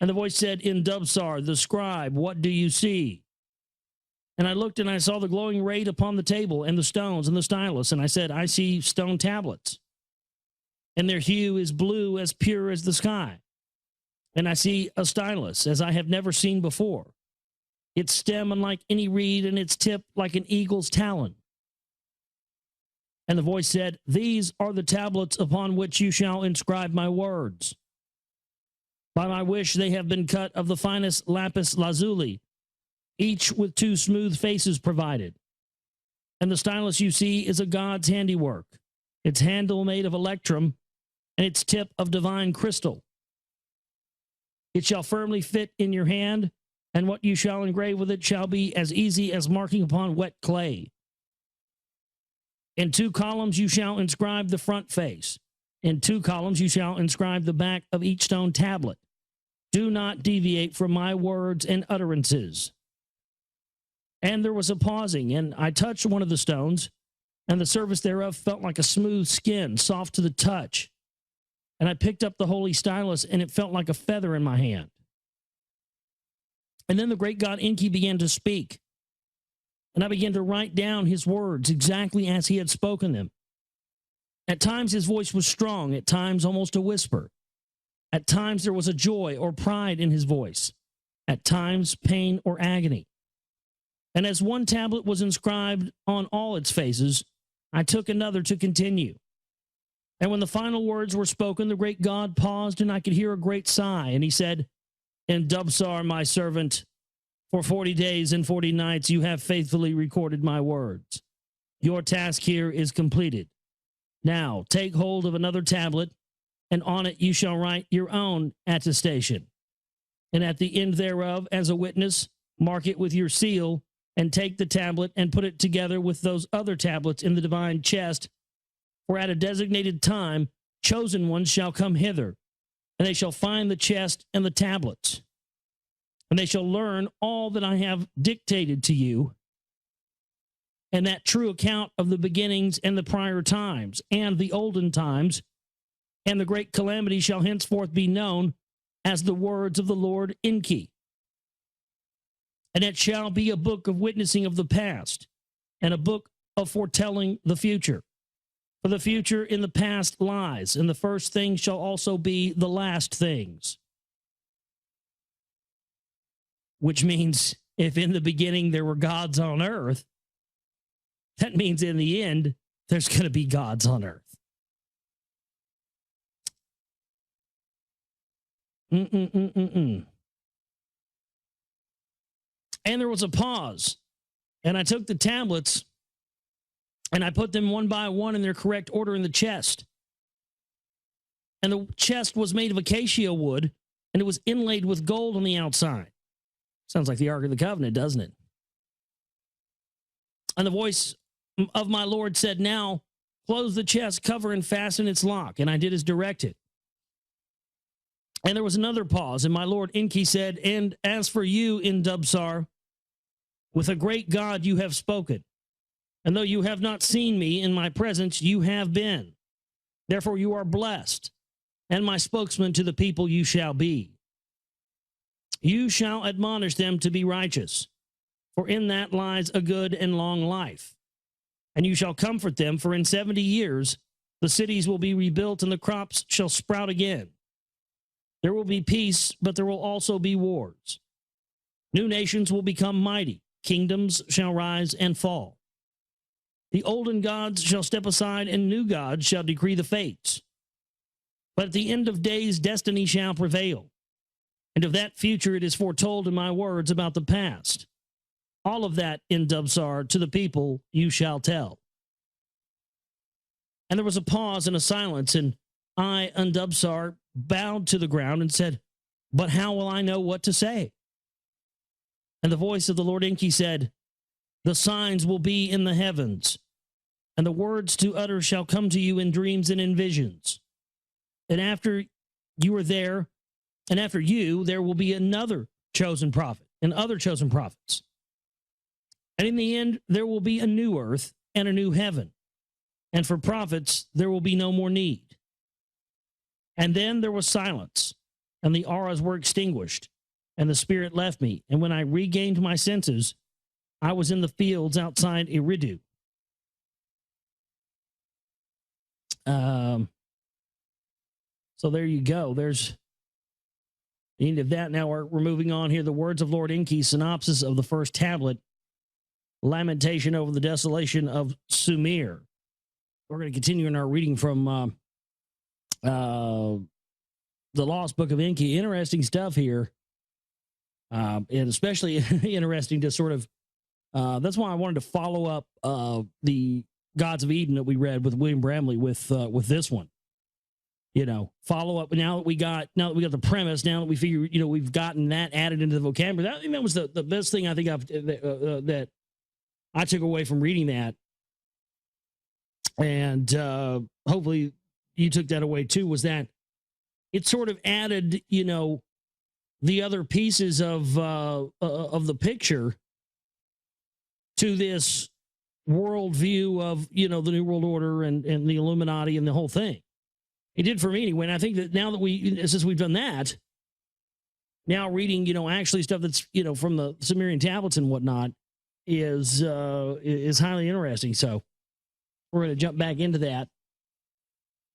And the voice said, In Dubsar, the scribe, what do you see? And I looked, and I saw the glowing ray upon the table, and the stones, and the stylus. And I said, I see stone tablets, and their hue is blue as pure as the sky. And I see a stylus, as I have never seen before, its stem unlike any reed, and its tip like an eagle's talon. And the voice said, These are the tablets upon which you shall inscribe my words. By my wish they have been cut of the finest lapis lazuli, each with 2 smooth faces provided. And the stylus you see is a god's handiwork, its handle made of electrum, and its tip of divine crystal. It shall firmly fit in your hand, and what you shall engrave with it shall be as easy as marking upon wet clay. In 2 columns you shall inscribe the front face. In 2 columns you shall inscribe the back of each stone tablet. Do not deviate from my words and utterances. And there was a pausing, and I touched one of the stones, and the surface thereof felt like a smooth skin, soft to the touch. And I picked up the holy stylus, and it felt like a feather in my hand. And then the great god Enki began to speak, and I began to write down his words exactly as he had spoken them. At times his voice was strong, at times almost a whisper. At times there was a joy or pride in his voice, at times pain or agony. And as one tablet was inscribed on all its faces, I took another to continue. And when the final words were spoken, the great God paused, and I could hear a great sigh. And he said, In Dubsar, my servant, for 40 days and 40 nights you have faithfully recorded my words. Your task here is completed. Now take hold of another tablet, and on it you shall write your own attestation. And at the end thereof, as a witness, mark it with your seal, and take the tablet and put it together with those other tablets in the divine chest. For at a designated time, chosen ones shall come hither, and they shall find the chest and the tablets. And they shall learn all that I have dictated to you, and that true account of the beginnings and the prior times, and the olden times, and the great calamity shall henceforth be known as the words of the Lord Enki. And it shall be a book of witnessing of the past, and a book of foretelling the future. For the future in the past lies, and the first things shall also be the last things. Which means if in the beginning there were gods on earth, that means in the end there's going to be gods on earth. And there was a pause, and I took the tablets and I put them one by one in their correct order in the chest. And the chest was made of acacia wood, and it was inlaid with gold on the outside. Sounds like the Ark of the Covenant, doesn't it? And the voice of my Lord said, Now close the chest cover and fasten its lock. And I did as directed. And there was another pause, and my Lord Enki said, And as for you in Dubsar, with a great God you have spoken. And though you have not seen me in my presence, you have been. Therefore you are blessed, and my spokesman to the people you shall be. You shall admonish them to be righteous, for in that lies a good and long life. And you shall comfort them, for in 70 years the cities will be rebuilt and the crops shall sprout again. There will be peace, but there will also be wars. New nations will become mighty. Kingdoms shall rise and fall. The olden gods shall step aside, and new gods shall decree the fates. But at the end of days, destiny shall prevail. And of that future it is foretold in my words about the past. All of that in Dubsar to the people you shall tell. And there was a pause and a silence, and I, Undubsar, bowed to the ground and said, but how will I know what to say? And the voice of the Lord Enki said, the signs will be in the heavens, and the words to utter shall come to you in dreams and in visions. And after you are there, and after you, there will be another chosen prophet and other chosen prophets. And in the end, there will be a new earth and a new heaven. And for prophets, there will be no more need. And then there was silence, and the auras were extinguished, and the spirit left me. And when I regained my senses, I was in the fields outside Eridu. So there you go. There's the end of that. Now we're moving on here. The words of Lord Enki, synopsis of the first tablet, lamentation over the desolation of Sumir. We're going to continue in our reading from the Lost Book of Enki. Interesting stuff here. And especially interesting to sort of, that's why I wanted to follow up the Gods of Eden that we read with William Bramley with this one. You know, follow up. Now that we got the premise, now that we figure, you know, we've gotten that added into the vocabulary. I think that was the best thing I think that I took away from reading that. And hopefully you took that away too, was that it sort of added, you know, the other pieces of the picture to this worldview of, you know, the New World Order and the Illuminati and the whole thing. It did for me anyway. And I think that now that since we've done that, now reading, you know, actually stuff that's, you know, from the Sumerian tablets and whatnot is highly interesting. So we're going to jump back into that.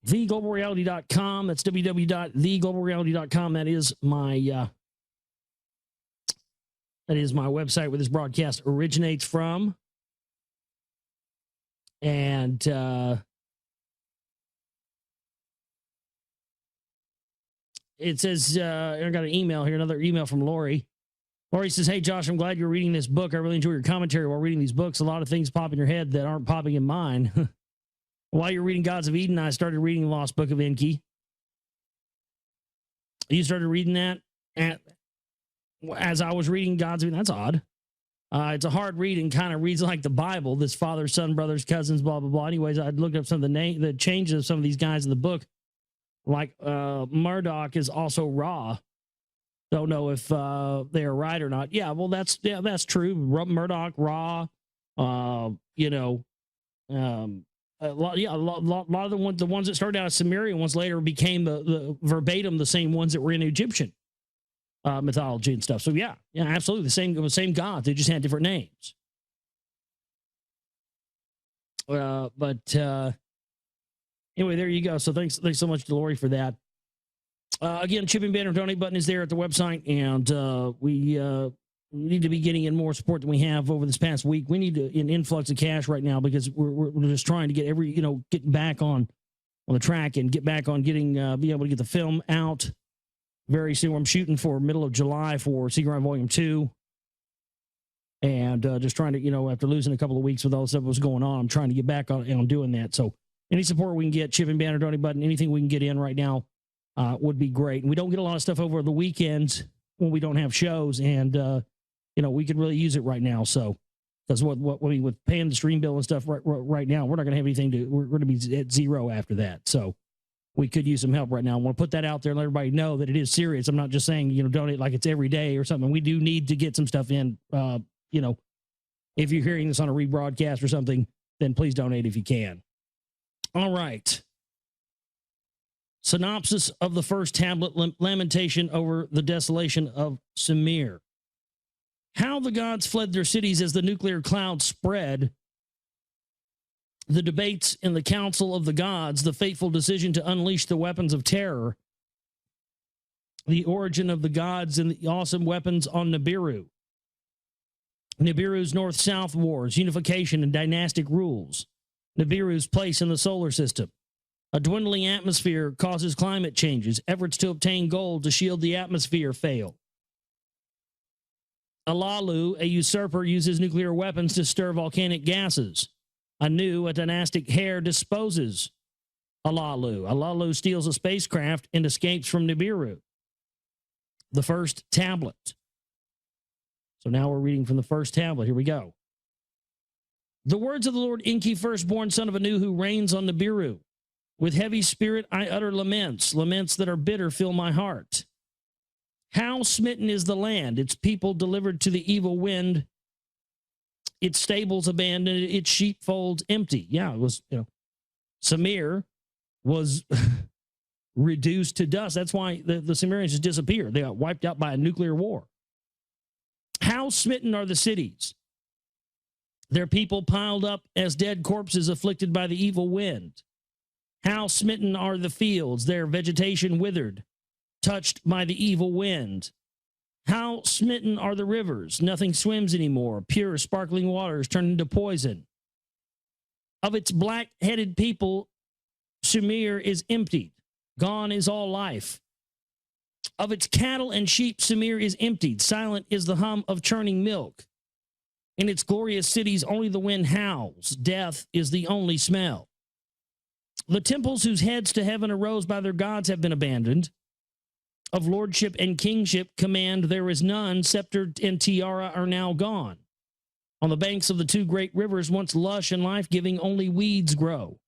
TheGlobalReality.com. That's www.theglobalreality.com. That is my website where this broadcast originates from. And it says, I got an email here, another email from Lori. Lori says, hey, Josh, I'm glad you're reading this book. I really enjoy your commentary while reading these books. A lot of things pop in your head that aren't popping in mine. While you're reading Gods of Eden, I started reading the Lost Book of Enki. You started reading that as I was reading Gods of Eden. That's odd. It's a hard read and kind of reads like the Bible. This father, son, brothers, cousins, blah, blah, blah. Anyways, I'd looked up some of the changes of some of these guys in the book. Like Murdoch is also Ra. Don't know if they're right or not. Yeah, well, that's true. Murdoch, Ra, you know, a lot of the ones that started out as Sumerian ones later became the verbatim the same ones that were in Egyptian mythology and stuff. So yeah, absolutely the same God. They just had different names. But anyway, there you go. So thanks so much to Lori for that. Again, chipping banner donate button is there at the website, and we need to be getting in more support than we have over this past week. We need an influx of cash right now because we're just trying to get getting back on the track and get back on getting be able to get the film out very soon. I'm shooting for middle of July for Secret Ride Volume 2. And just trying to, you know, after losing a couple of weeks with all the stuff that was going on, I'm trying to get back on doing that. So any support we can get, chipping banner donate button, anything we can get in right now would be great. And we don't get a lot of stuff over the weekends when we don't have shows, and you know, we could really use it right now. So because what I mean, with paying the stream bill and stuff right now, we're not going to have anything we're going to be at zero after that. So we could use some help right now. I want to put that out there and let everybody know that it is serious. I'm not just saying, you know, donate like it's every day or something. We do need to get some stuff in. You know, if you're hearing this on a rebroadcast or something, then please donate if you can. All right. Synopsis of the first tablet, lamentation over the desolation of Sumer. How the gods fled their cities as the nuclear cloud spread, the debates in the council of the gods, the fateful decision to unleash the weapons of terror, the origin of the gods and the awesome weapons on Nibiru, Nibiru's north-south wars, unification and dynastic rules, Nibiru's place in the solar system. A dwindling atmosphere causes climate changes. Efforts to obtain gold to shield the atmosphere fail. Alalu, a usurper, uses nuclear weapons to stir volcanic gases. Anu, a dynastic heir, disposes Alalu. Alalu steals a spacecraft and escapes from Nibiru. The first tablet. So now we're reading from the first tablet. Here we go. The words of the Lord Enki, firstborn son of Anu, who reigns on Nibiru. With heavy spirit I utter laments. Laments that are bitter fill my heart. How smitten is the land, its people delivered to the evil wind, its stables abandoned, its sheepfolds empty. Yeah, it was, Sumer was reduced to dust. That's why the Sumerians just disappeared. They got wiped out by a nuclear war. How smitten are the cities, their people piled up as dead corpses afflicted by the evil wind. How smitten are the fields, their vegetation withered, touched by the evil wind. How smitten are the rivers, nothing swims anymore, pure sparkling waters turned into poison. Of its black-headed people, Sumer is emptied, gone is all life. Of its cattle and sheep, Sumer is emptied, silent is the hum of churning milk. In its glorious cities, only the wind howls, death is the only smell. The temples whose heads to heaven arose by their gods have been abandoned. Of lordship and kingship command there is none. Scepter and tiara are now gone. On the banks of the two great rivers, once lush and life-giving, only weeds grow.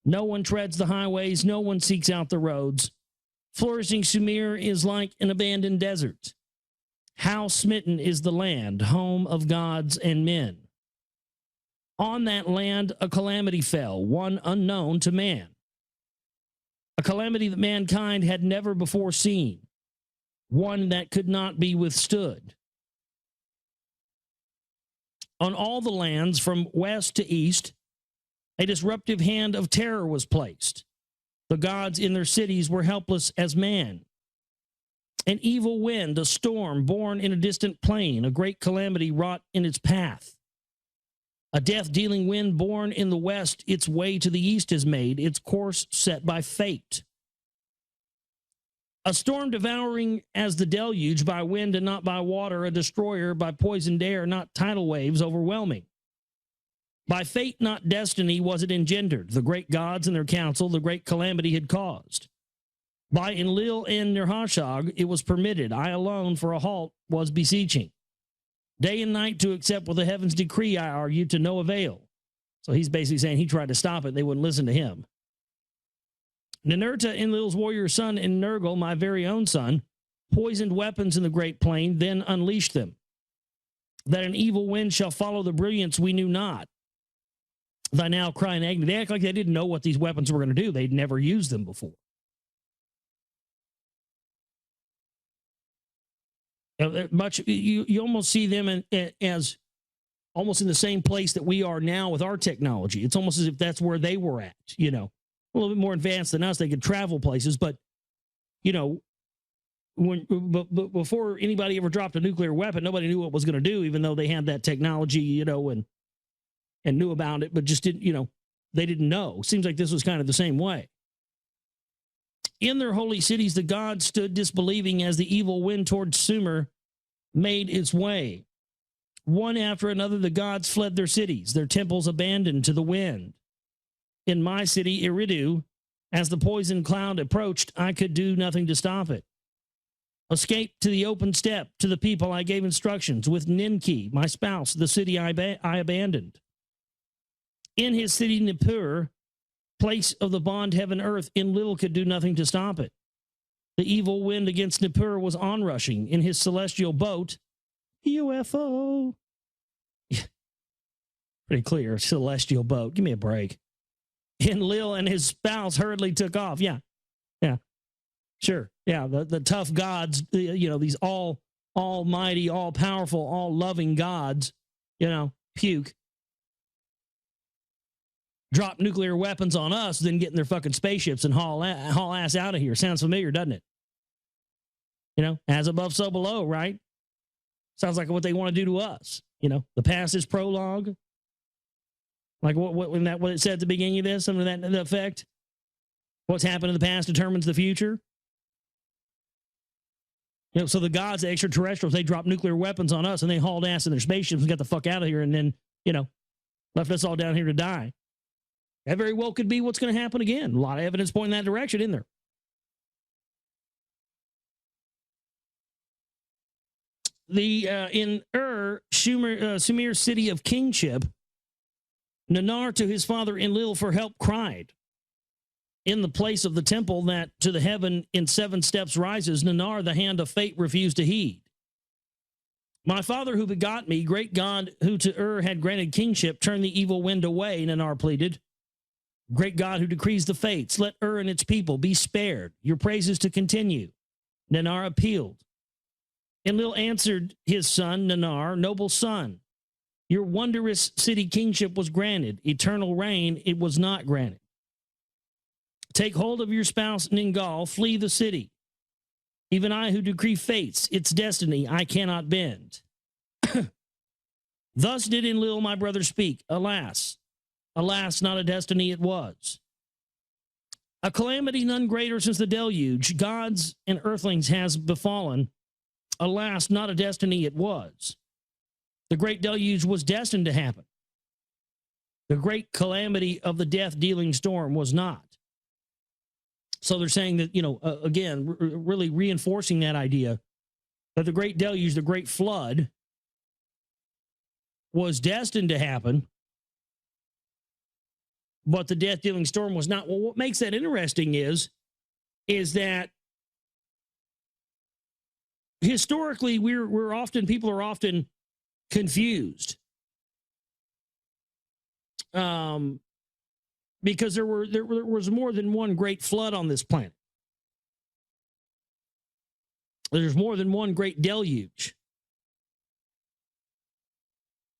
No one treads the highways, no one seeks out the roads. Flourishing Sumer is like an abandoned desert. How smitten is the land, home of gods and men. On that land a calamity fell, one unknown to man. A calamity that mankind had never before seen, one that could not be withstood. On all the lands from west to east, a disruptive hand of terror was placed. The gods in their cities were helpless as man. An evil wind, a storm born in a distant plain, a great calamity wrought in its path. A death-dealing wind born in the west, its way to the east is made, its course set by fate. A storm devouring as the deluge by wind and not by water, a destroyer by poisoned air, not tidal waves overwhelming. By fate, not destiny, was it engendered. The great gods and their council, the great calamity had caused. By Enlil and Nirhashag, it was permitted. I alone for a halt was beseeching. Day and night to accept what the heavens decree, I argued, to no avail. So he's basically saying he tried to stop it. They wouldn't listen to him. Ninurta, Enlil's warrior son, and Nergal, my very own son, poisoned weapons in the great plain, then unleashed them. That an evil wind shall follow the brilliance we knew not. Thy now cry in agony. They act like they didn't know what these weapons were going to do. They'd never used them before. You almost see them as almost in the same place that we are now with our technology. It's almost as if that's where they were at, a little bit more advanced than us. They could travel places, but before anybody ever dropped a nuclear weapon, nobody knew what it was going to do, even though they had that technology, and knew about it, but just didn't, they didn't know. Seems like this was kind of the same way. In their holy cities, the gods stood disbelieving as the evil wind toward Sumer made its way. One after another, the gods fled their cities, their temples abandoned to the wind. In my city, Eridu, as the poison cloud approached, I could do nothing to stop it. Escape to the open steppe, to the people I gave instructions. With Enki, my spouse, the city I abandoned. In his city, Nippur, place of the bond heaven earth, Enlil could do nothing to stop it. The evil wind against Nippur was onrushing in his celestial boat, UFO. Pretty clear, celestial boat. Give me a break. Enlil and his spouse hurriedly took off. Yeah, Yeah, sure. Yeah, the tough gods, these almighty, all powerful, all loving gods, puke. Drop nuclear weapons on us, then get in their fucking spaceships and haul ass out of here. Sounds familiar, doesn't it? As above, so below, right? Sounds like what they want to do to us. The past is prologue. Like what it said at the beginning of this, something to that effect. What's happened in the past determines the future. So the gods, the extraterrestrials, they dropped nuclear weapons on us and they hauled ass in their spaceships and got the fuck out of here and then, left us all down here to die. That very well could be what's going to happen again. A lot of evidence pointing that direction, isn't there? In Sumer city of kingship, Nanar to his father Enlil for help cried. In the place of the temple that to the heaven in 7 steps rises, Nanar, the hand of fate, refused to heed. My father who begot me, great God who to had granted kingship, turn the evil wind away, Nanar pleaded. Great God who decrees the fates, let and its people be spared, your praises to continue. Nanar appealed. Enlil answered his son, Nanar, noble son, your wondrous city kingship was granted, eternal reign it was not granted. Take hold of your spouse Ningal, flee the city. Even I who decree fates, its destiny I cannot bend. Thus did Enlil my brother speak, alas, alas, not a destiny it was. A calamity none greater since the deluge, gods and earthlings has befallen, alas, not a destiny it was. The great deluge was destined to happen. The great calamity of the death-dealing storm was not. So they're saying that, again, really reinforcing that idea that the great deluge, the great flood, was destined to happen, but the death-dealing storm was not. Well, what makes that interesting is that historically people are often confused. Because there was more than one great flood on this planet. There's more than one great deluge.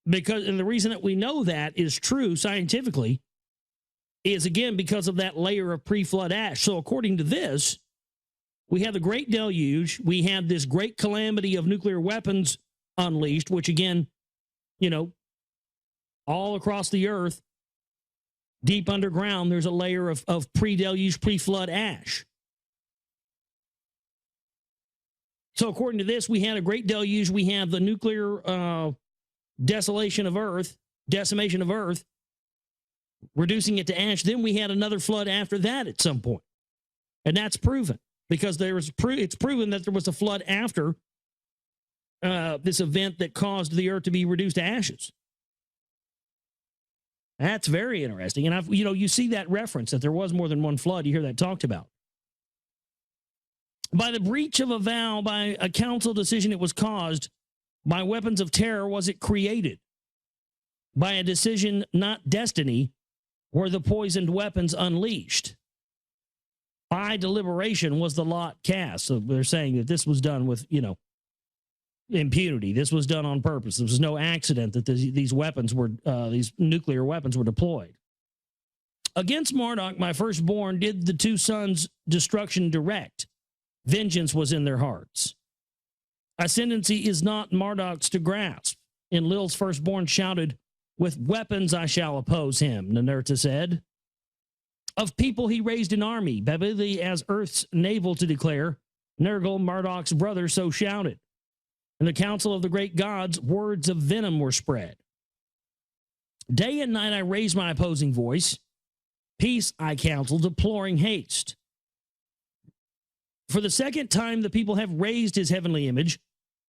And the reason that we know that is true scientifically is, again, because of that layer of pre-flood ash. So according to this, we have the great deluge. We had this great calamity of nuclear weapons unleashed, which, again, all across the earth, deep underground, there's a layer of pre-deluge, pre-flood ash. So according to this, we had a great deluge. We have the nuclear decimation of Earth, reducing it to ash. Then we had another flood after that at some point. And that's proven because it's proven that there was a flood after this event that caused the Earth to be reduced to ashes. That's very interesting. And you see that reference that there was more than one flood. You hear that talked about. By the breach of a vow, by a council decision, it was caused. By weapons of terror was it created. By a decision, not destiny, were the poisoned weapons unleashed. By deliberation was the lot cast. So they're saying that this was done with, impunity. This was done on purpose. There was no accident that these nuclear weapons were deployed. Against Marduk, my firstborn, did the 2 sons destruction direct. Vengeance was in their hearts. Ascendancy is not Marduk's to grasp. Enlil's firstborn shouted, with weapons I shall oppose him, Ninurta said. Of people he raised an army, Babili as earth's navel to declare. Nergal, Marduk's brother, so shouted. In the council of the great gods, words of venom were spread. Day and night I raised my opposing voice. Peace I counsel, deploring haste. For the second time the people have raised his heavenly image.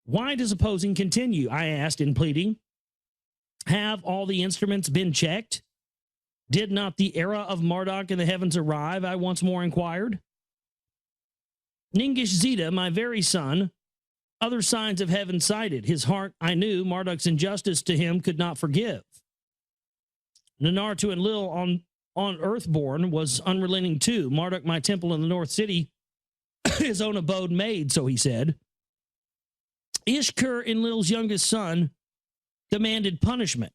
Why does opposing continue? I asked in pleading. Have all the instruments been checked? Did not the era of Marduk in the heavens arrive? I once more inquired. Ningish Zeta, my very son, other signs of heaven cited. His heart, I knew, Marduk's injustice to him could not forgive. Nanar to Enlil on on Earthborn was unrelenting too. Marduk, my temple in the north city, his own abode made, so he said. Ishkur, Enlil's youngest son, demanded punishment.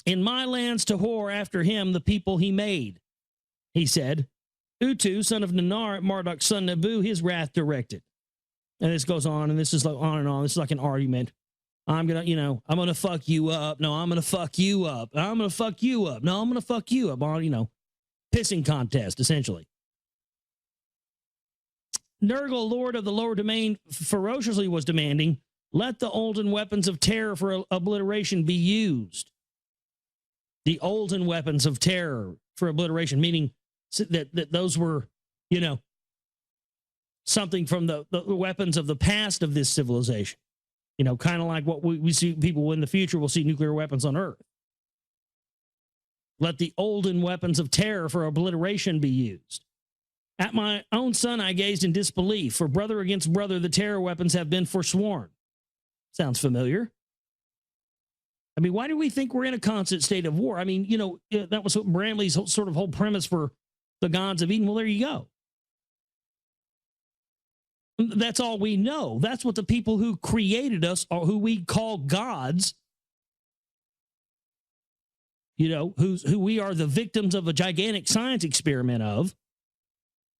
In my lands to whore after him the people he made, he said. Utu, son of Nanar, Marduk's son Nabu, his wrath directed. And this goes on, and this is like on and on. This is like an argument. I'm going to, I'm going to fuck you up. No, I'm going to fuck you up. I'm going to fuck you up. No, I'm going to fuck you up. On, pissing contest, essentially. Nergal, lord of the lower domain, ferociously was demanding, let the olden weapons of terror for obliteration be used. The olden weapons of terror for obliteration, meaning that those were, something from the weapons of the past of this civilization. Kind of like what we see people in the future will see nuclear weapons on Earth. Let the olden weapons of terror for obliteration be used. At my own son I gazed in disbelief, for brother against brother the terror weapons have been forsworn. Sounds familiar. I mean, why do we think we're in a constant state of war? I mean, that was what Bramley's sort of whole premise for the gods of Eden. Well, there you go. That's all we know. That's what the people who created us, or who we call gods, who we are the victims of a gigantic science experiment of.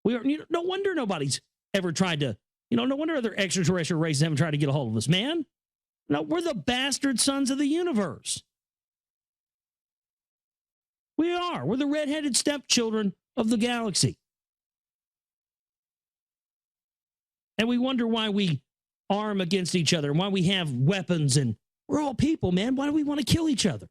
We are, no wonder nobody's ever tried to, no wonder other extraterrestrial races haven't tried to get a hold of us, man. No, we're the bastard sons of the universe. We are. We're the redheaded stepchildren of the galaxy. And we wonder why we arm against each other and why we have weapons, and we're all people, man. Why do we want to kill each other?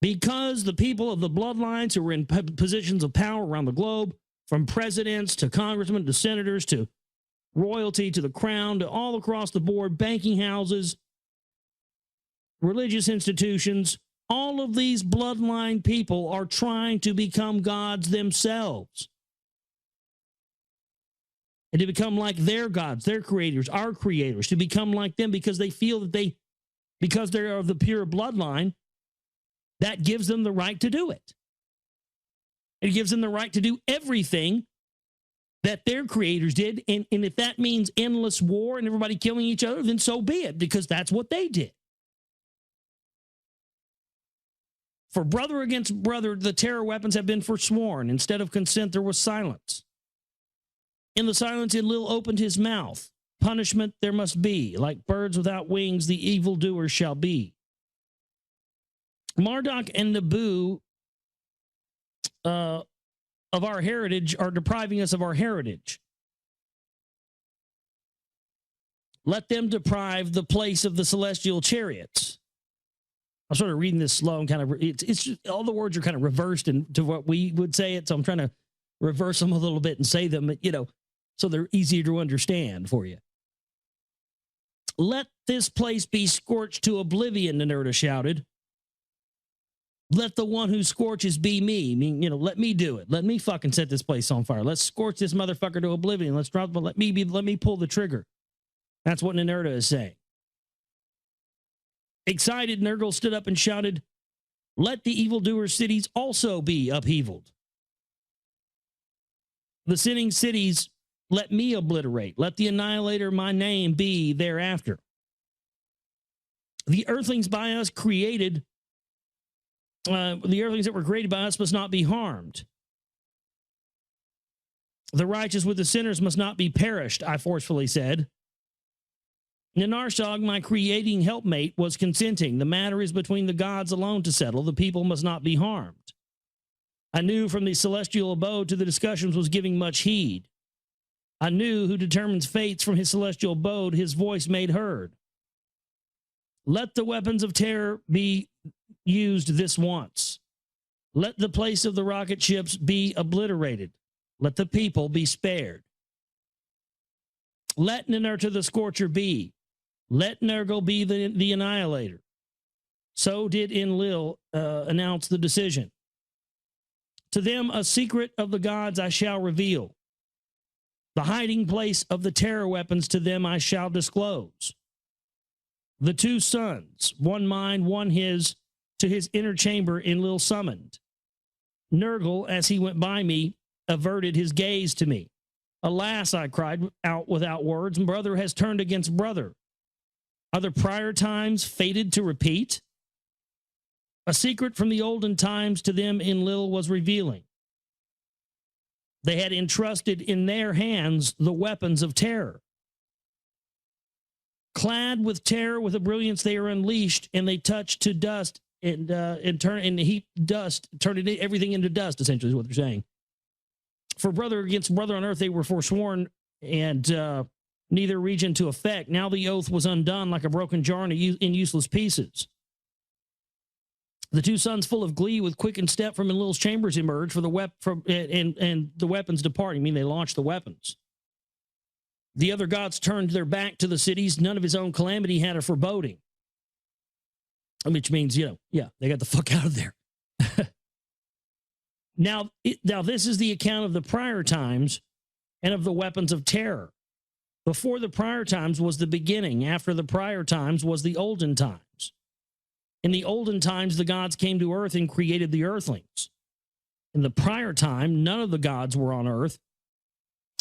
Because the people of the bloodlines who were in positions of power around the globe, from presidents to congressmen to senators to royalty to the crown to all across the board, banking houses, religious institutions, all of these bloodline people are trying to become gods themselves. And to become like their gods, their creators, our creators, to become like them because they feel that because they're of the pure bloodline, that gives them the right to do it. It gives them the right to do everything that their creators did. And if that means endless war and everybody killing each other, then so be it, because that's what they did. For brother against brother, the terror weapons have been forsworn. Instead of consent, there was silence. In the silence, Enlil opened his mouth. Punishment there must be. Like birds without wings, the evildoers shall be. Marduk and Nabu of our heritage are depriving us of our heritage. Let them deprive the place of the celestial chariots. I'm sort of reading this slow and kind of, it's just, all the words are kind of reversed into what we would say it. So I'm trying to reverse them a little bit and say them, so they're easier to understand for you. Let this place be scorched to oblivion, Ninurta shouted. Let the one who scorches be me. I mean, let me do it. Let me fucking set this place on fire. Let's scorch this motherfucker to oblivion. Let's drop, but let me pull the trigger. That's what Ninurta is saying. Excited, Nergal stood up and shouted, let the evildoers' cities also be upheavaled. The sinning cities let me obliterate. Let the annihilator my name be thereafter. The earthlings by us created, the earthlings that were created by us must not be harmed. The righteous with the sinners must not be perished, I forcefully said. Ninarshog, my creating helpmate, was consenting. The matter is between the gods alone to settle. The people must not be harmed. I knew from the celestial abode to the discussions was giving much heed. I knew who determines fates from his celestial abode, his voice made heard. Let the weapons of terror be used this once. Let the place of the rocket ships be obliterated. Let the people be spared. Let Ninurta the Scorcher be. Let Nergal be the Annihilator. So did Enlil announce the decision. To them a secret of the gods I shall reveal. The hiding place of the terror weapons to them I shall disclose. The two sons, one mine, one his, to his inner chamber in Lil summoned. Nergal, as he went by me, averted his gaze to me. Alas, I cried out without words, brother has turned against brother. Are the prior times fated to repeat? A secret from the olden times to them in Lil was revealing. They had entrusted in their hands the weapons of terror. Clad with terror, with a brilliance they are unleashed, and they touch to dust and heap dust, turn everything into dust, essentially is what they're saying. For brother against brother on earth they were forsworn, and neither region to effect. Now the oath was undone like a broken jar in useless pieces. The two sons, full of glee, with quickened step from Enlil's chambers emerged for and the weapons departing. I mean, they launched the weapons. The other gods turned their back to the cities. None of his own calamity had a foreboding. Which means, they got the fuck out of there. Now this is the account of the prior times and of the weapons of terror. Before the prior times was the beginning. After the prior times was the olden times. In the olden times, the gods came to earth and created the earthlings. In the prior time, none of the gods were on earth,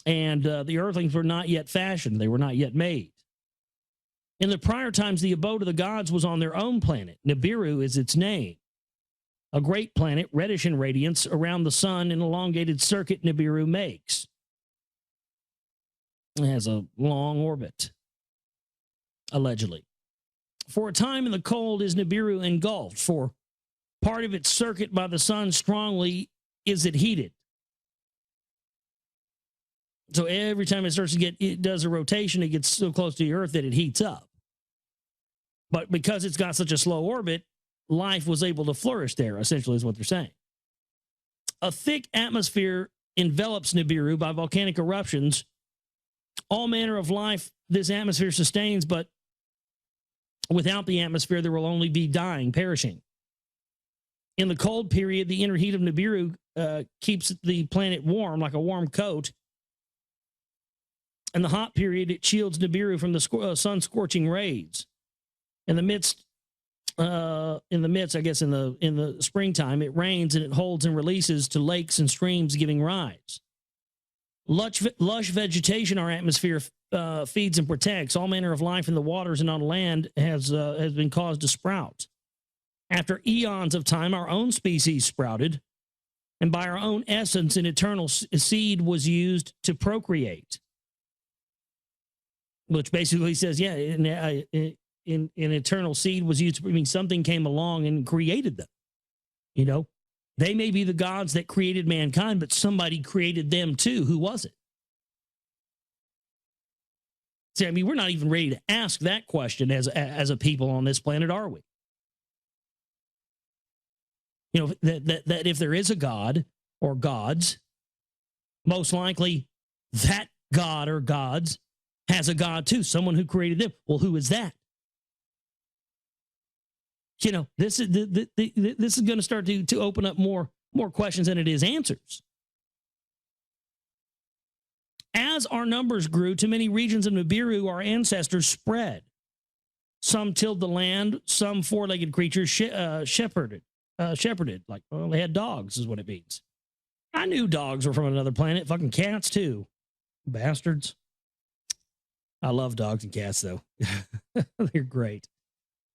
and the earthlings were not yet fashioned. They were not yet made. In the prior times, the abode of the gods was on their own planet. Nibiru is its name. A great planet, reddish in radiance, around the sun, an elongated circuit Nibiru makes. It has a long orbit, allegedly. For a time in the cold is Nibiru engulfed, for part of its circuit by the sun strongly is it heated. So every time it does a rotation, it gets so close to the earth that it heats up. But because it's got such a slow orbit, life was able to flourish there, essentially is what they're saying. A thick atmosphere envelops Nibiru by volcanic eruptions. All manner of life this atmosphere sustains, but without the atmosphere, there will only be dying, perishing. In the cold period, the inner heat of Nibiru keeps the planet warm, like a warm coat. In the hot period, it shields Nibiru from the sun's scorching rays. In the midst, I guess in the springtime, it rains and it holds and releases to lakes and streams, giving rise. Lush vegetation, our atmosphere feeds and protects. All manner of life in the waters and on land has been caused to sprout. After eons of time, our own species sprouted, and by our own essence, an eternal seed was used to procreate. Which basically says, an eternal seed was used. I mean, something came along and created them. They may be the gods that created mankind, but somebody created them too. Who was it? See, I mean, we're not even ready to ask that question as a people on this planet, are we? That if there is a god or gods, most likely that god or gods has a god too, someone who created them. Well, who is that? This is going to start to open up more questions than it is answers. As our numbers grew to many regions of Nibiru, our ancestors spread. Some tilled the land, some four-legged creatures shepherded. Like, well, they had dogs, is what it means. I knew dogs were from another planet. Fucking cats too, bastards. I love dogs and cats though. They're great.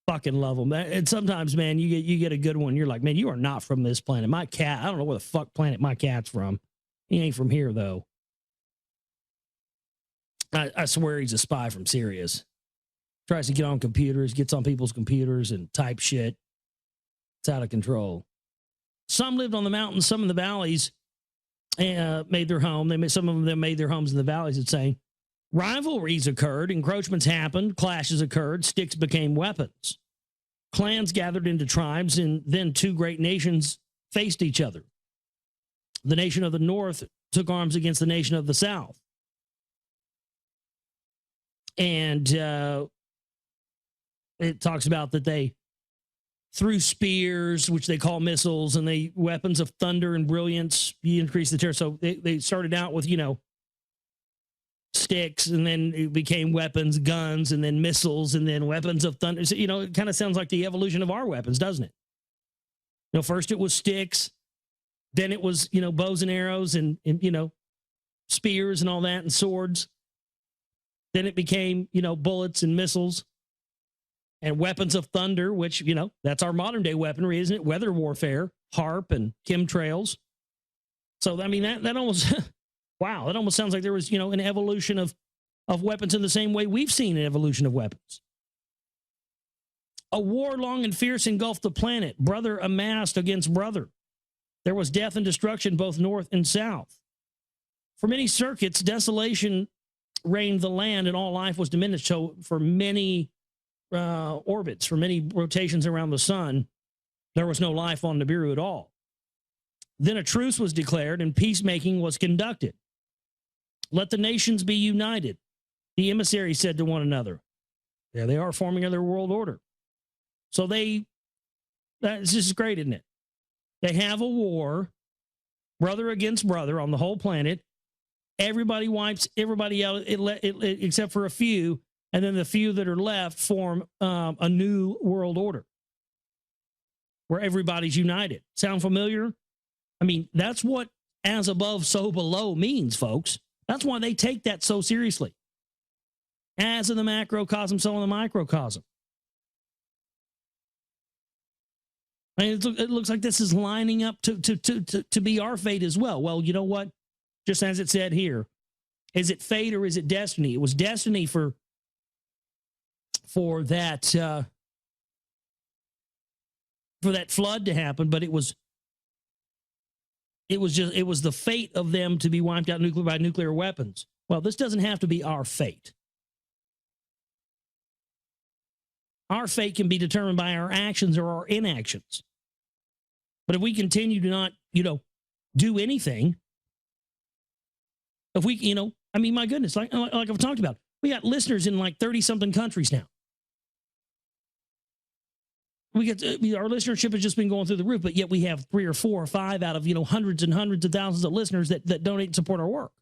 Fucking love them. And sometimes, man, you get a good one. You're like, man, you are not from this planet. My cat, I don't know where the fuck planet my cat's from. He ain't from here, though. I swear he's a spy from Sirius. Tries to get on computers, gets on people's computers and type shit. It's out of control. Some lived on the mountains, some in the valleys, and made their home. Some of them made their homes in the valleys, it's saying. Rivalries occurred, encroachments happened, clashes occurred, sticks became weapons. Clans gathered into tribes, and then two great nations faced each other. The nation of the north took arms against the nation of the south. And it talks about that they threw spears, which they call missiles, and they weapons of thunder and brilliance. You increase the terror. So they started out with, sticks, and then it became weapons, guns, and then missiles, and then weapons of thunder. So, it kind of sounds like the evolution of our weapons, doesn't it? You know, first it was sticks, then it was, you know, bows and arrows and you know, spears and all that and swords. Then it became, you know, bullets and missiles and weapons of thunder, which, you know, that's our modern day weaponry, isn't it? Weather warfare, HARP and chemtrails. So, I mean, that almost, wow, that almost sounds like there was, you know, an evolution of weapons in the same way we've seen an evolution of weapons. A war long and fierce engulfed the planet. Brother amassed against brother. There was death and destruction both north and south. For many circuits, desolation reigned the land and all life was diminished. So for many orbits, for many rotations around the sun, there was no life on Nibiru at all. Then a truce was declared and peacemaking was conducted. Let the nations be united, the emissaries said to one another. There they are forming their world order. So that's just great, isn't it? They have a war, brother against brother on the whole planet. Everybody wipes everybody out except for a few, and then the few that are left form a new world order where everybody's united. Sound familiar? I mean, that's what as above, so below means, folks. That's why they take that so seriously. As in the macrocosm, so in the microcosm. I mean, it looks like this is lining up to be our fate as well. Well, you know what? Just as it said here, is it fate or is it destiny? It was destiny for that flood to happen, but it was the fate of them to be wiped out by nuclear weapons. Well, this doesn't have to be our fate. Our fate can be determined by our actions or our inactions. But if we continue to not, you know, do anything, if we, you know, I mean, my goodness, like I've talked about, we got listeners in like 30-something countries now. We get our listenership has just been going through the roof, but yet we have 3 or 4 or 5 out of, you know, hundreds and hundreds of thousands of listeners that donate and support our work.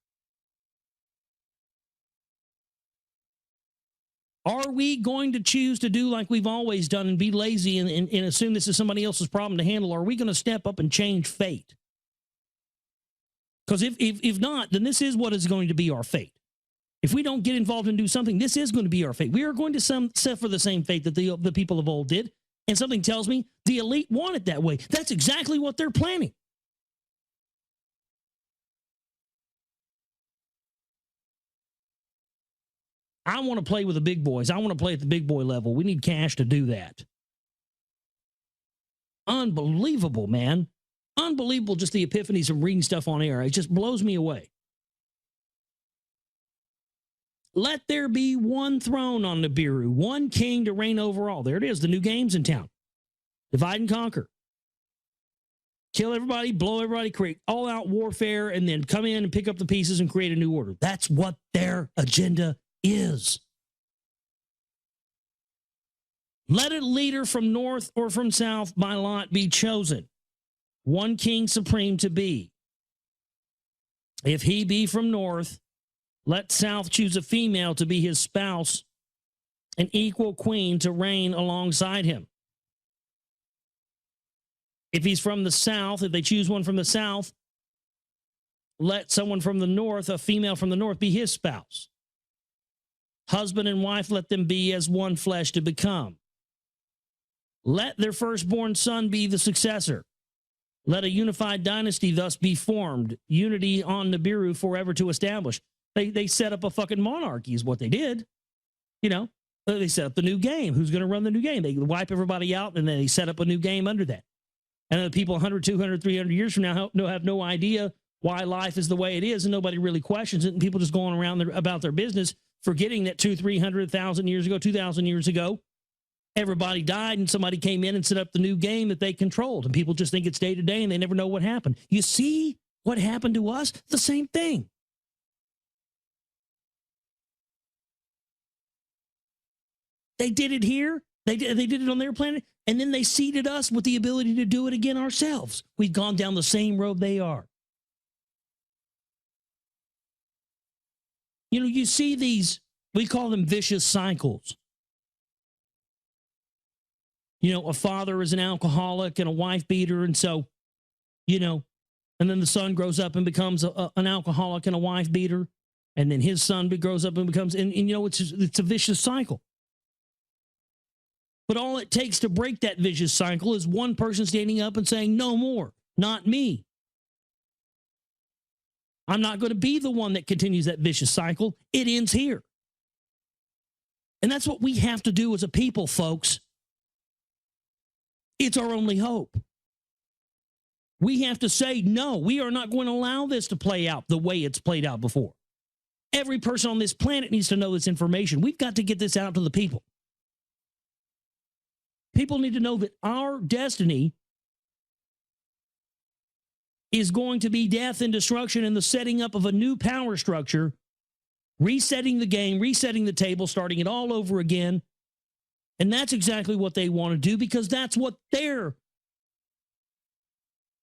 Are we going to choose to do like we've always done and be lazy and assume this is somebody else's problem to handle? Or are we going to step up and change fate? Because if not, then this is what is going to be our fate. If we don't get involved and do something, this is going to be our fate. We are going to suffer the same fate that the people of old did. And something tells me the elite want it that way. That's exactly what they're planning. I want to play with the big boys. I want to play at the big boy level. We need cash to do that. Unbelievable, man. Unbelievable, just the epiphanies from reading stuff on air. It just blows me away. Let there be one throne on Nibiru, one king to reign over all. There it is, the new game's in town. Divide and conquer. Kill everybody, blow everybody, create all-out warfare, and then come in and pick up the pieces and create a new order. That's what their agenda is. Let a leader from north or from south by lot be chosen. One king supreme to be. If he be from north, let south choose a female to be his spouse, an equal queen to reign alongside him. If he's from the south, if they choose one from the south, let someone from the north, a female from the north, be his spouse. Husband and wife, let them be as one flesh to become. Let their firstborn son be the successor. Let a unified dynasty thus be formed, unity on Nibiru forever to establish. They set up a fucking monarchy is what they did. You know, they set up the new game. Who's going to run the new game? They wipe everybody out, and then they set up a new game under that. And then the people 100, 200, 300 years from now have no idea why life is the way it is, and nobody really questions it, and people just going around about their business, forgetting that 200, 300, 1,000 years ago, 2,000 years ago, everybody died and somebody came in and set up the new game that they controlled, and people just think it's day to day and they never know what happened. You see what happened to us? The same thing. They did it here. They did it on their planet, and then they seeded us with the ability to do it again ourselves. We've gone down the same road they are. You know, you see these, we call them vicious cycles. a father is an alcoholic and a wife beater. And so, and then the son grows up and becomes an alcoholic and a wife beater. And then his son grows up and becomes, and it's a vicious cycle. But all it takes to break that vicious cycle is one person standing up and saying, no more, not me. I'm not going to be the one that continues that vicious cycle. It ends here. And that's what we have to do as a people, folks. It's our only hope. We have to say, no, we are not going to allow this to play out the way it's played out before. Every person on this planet needs to know this information. We've got to get this out to the people. People need to know that our destiny is going to be death and destruction and the setting up of a new power structure, resetting the game, resetting the table, starting it all over again. And that's exactly what they want to do, because that's what their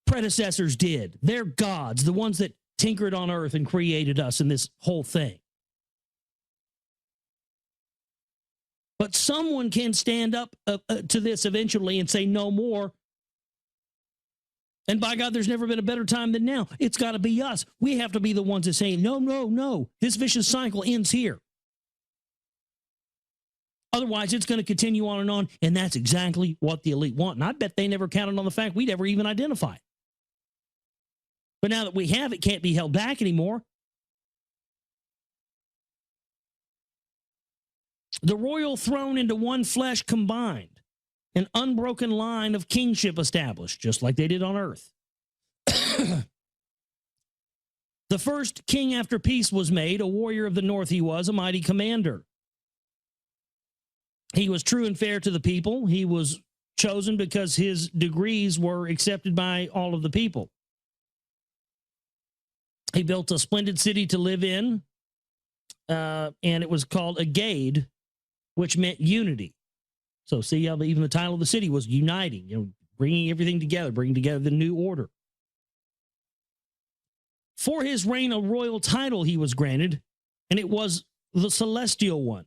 predecessors did. Their gods, the ones that tinkered on earth and created us in this whole thing. But someone can stand up to this eventually and say no more. And by God, there's never been a better time than now. It's got to be us. We have to be the ones that say, no, no, no. This vicious cycle ends here. Otherwise, it's going to continue on. And that's exactly what the elite want. And I bet they never counted on the fact we'd ever even identify it. But now that we have, it can't be held back anymore. The royal throne into one flesh combined, an unbroken line of kingship established, just like they did on earth. The first king after peace was made, a warrior of the north he was, a mighty commander. He was true and fair to the people. He was chosen because his degrees were accepted by all of the people. He built a splendid city to live in, and it was called Agade, which meant unity. So see how even the title of the city was uniting, bringing everything together, bringing together the new order. For his reign, a royal title he was granted, and it was the Celestial One.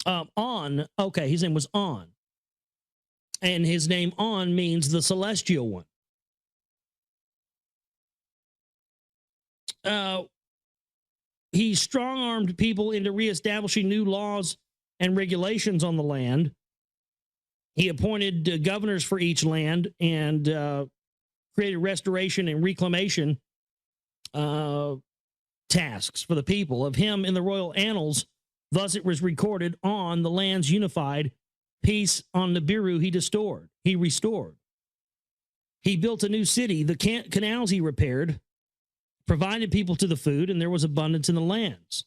His name was On. And his name On means the Celestial One. He strong-armed people into reestablishing new laws and regulations on the land. He appointed governors for each land and created restoration and reclamation tasks for the people. Of him in the royal annals, thus it was recorded, on the lands unified, peace on Nibiru he restored. He built a new city, the canals he repaired, provided people to the food, and there was abundance in the lands.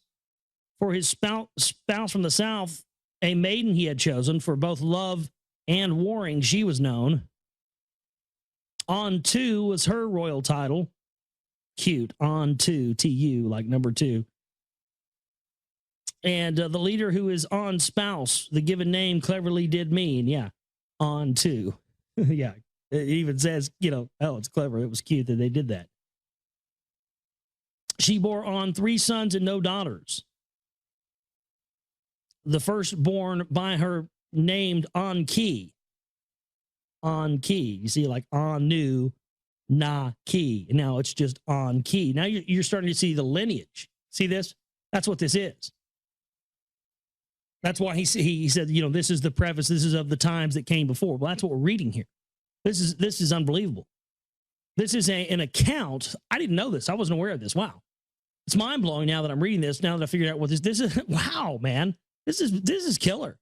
For his spouse from the south, a maiden he had chosen for both love and warring, she was known. On 2 was her royal title. Cute. On 2, T-U, like number 2. And the leader who is On spouse, the given name cleverly did mean, yeah, On 2. Yeah, it even says, oh, it's clever. It was cute that they did that. She bore On 3 sons and no daughters. The firstborn by her named Enki. Enki. You see, like Anu, Na, Ki. Now it's just Enki. Now you're starting to see the lineage. See this? That's what this is. That's why he said, this is the preface. This is of the times that came before. Well, that's what we're reading here. This is unbelievable. This is an account. I didn't know this. I wasn't aware of this. Wow. It's mind-blowing now that I'm reading this, now that I figured out what this is. Wow, man. This is killer.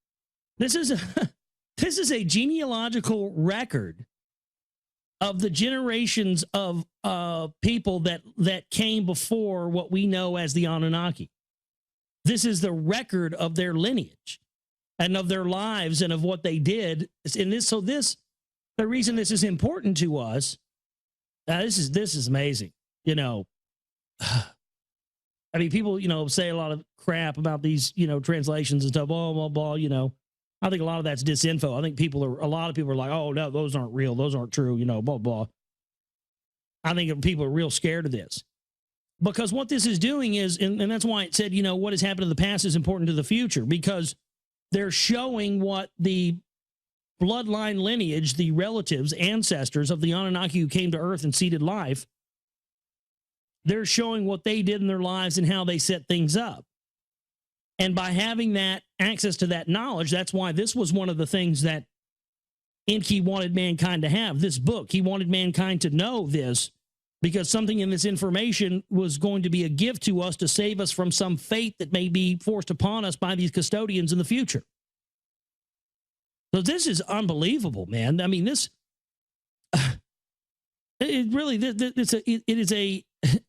This is a genealogical record of the generations of people that came before what we know as the Anunnaki. This is the record of their lineage and of their lives and of what they did. And the reason this is important to us, this is amazing. I mean, people, say a lot of crap about these, translations and stuff, blah, blah, blah, I think a lot of that's disinfo. I think a lot of people are like, oh, no, those aren't real. Those aren't true, blah, blah. I think people are real scared of this. Because what this is doing is, and that's why it said, what has happened in the past is important to the future, because they're showing what the bloodline lineage, the relatives, ancestors of the Anunnaki who came to Earth and seeded life, they're showing what they did in their lives and how they set things up. And by having that access to that knowledge, that's why this was one of the things that Enki wanted mankind to have, this book. He wanted mankind to know this because something in this information was going to be a gift to us to save us from some fate that may be forced upon us by these custodians in the future. So this is unbelievable, man. I mean, this, it really,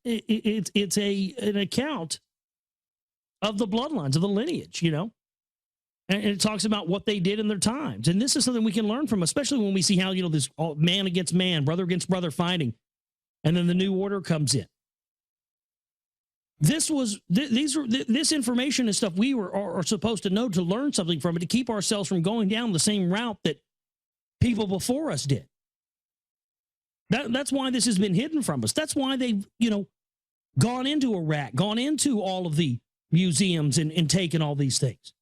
it's an account of the bloodlines, of the lineage, you know? And it talks about what they did in their times. And this is something we can learn from, especially when we see how, you know, this man against man, brother against brother fighting. And then the new order comes in. This information and stuff we are supposed to know to learn something from it, to keep ourselves from going down the same route that people before us did. That's why this has been hidden from us. That's why they've, you know, gone into Iraq, gone into all of the museums and taken all these things.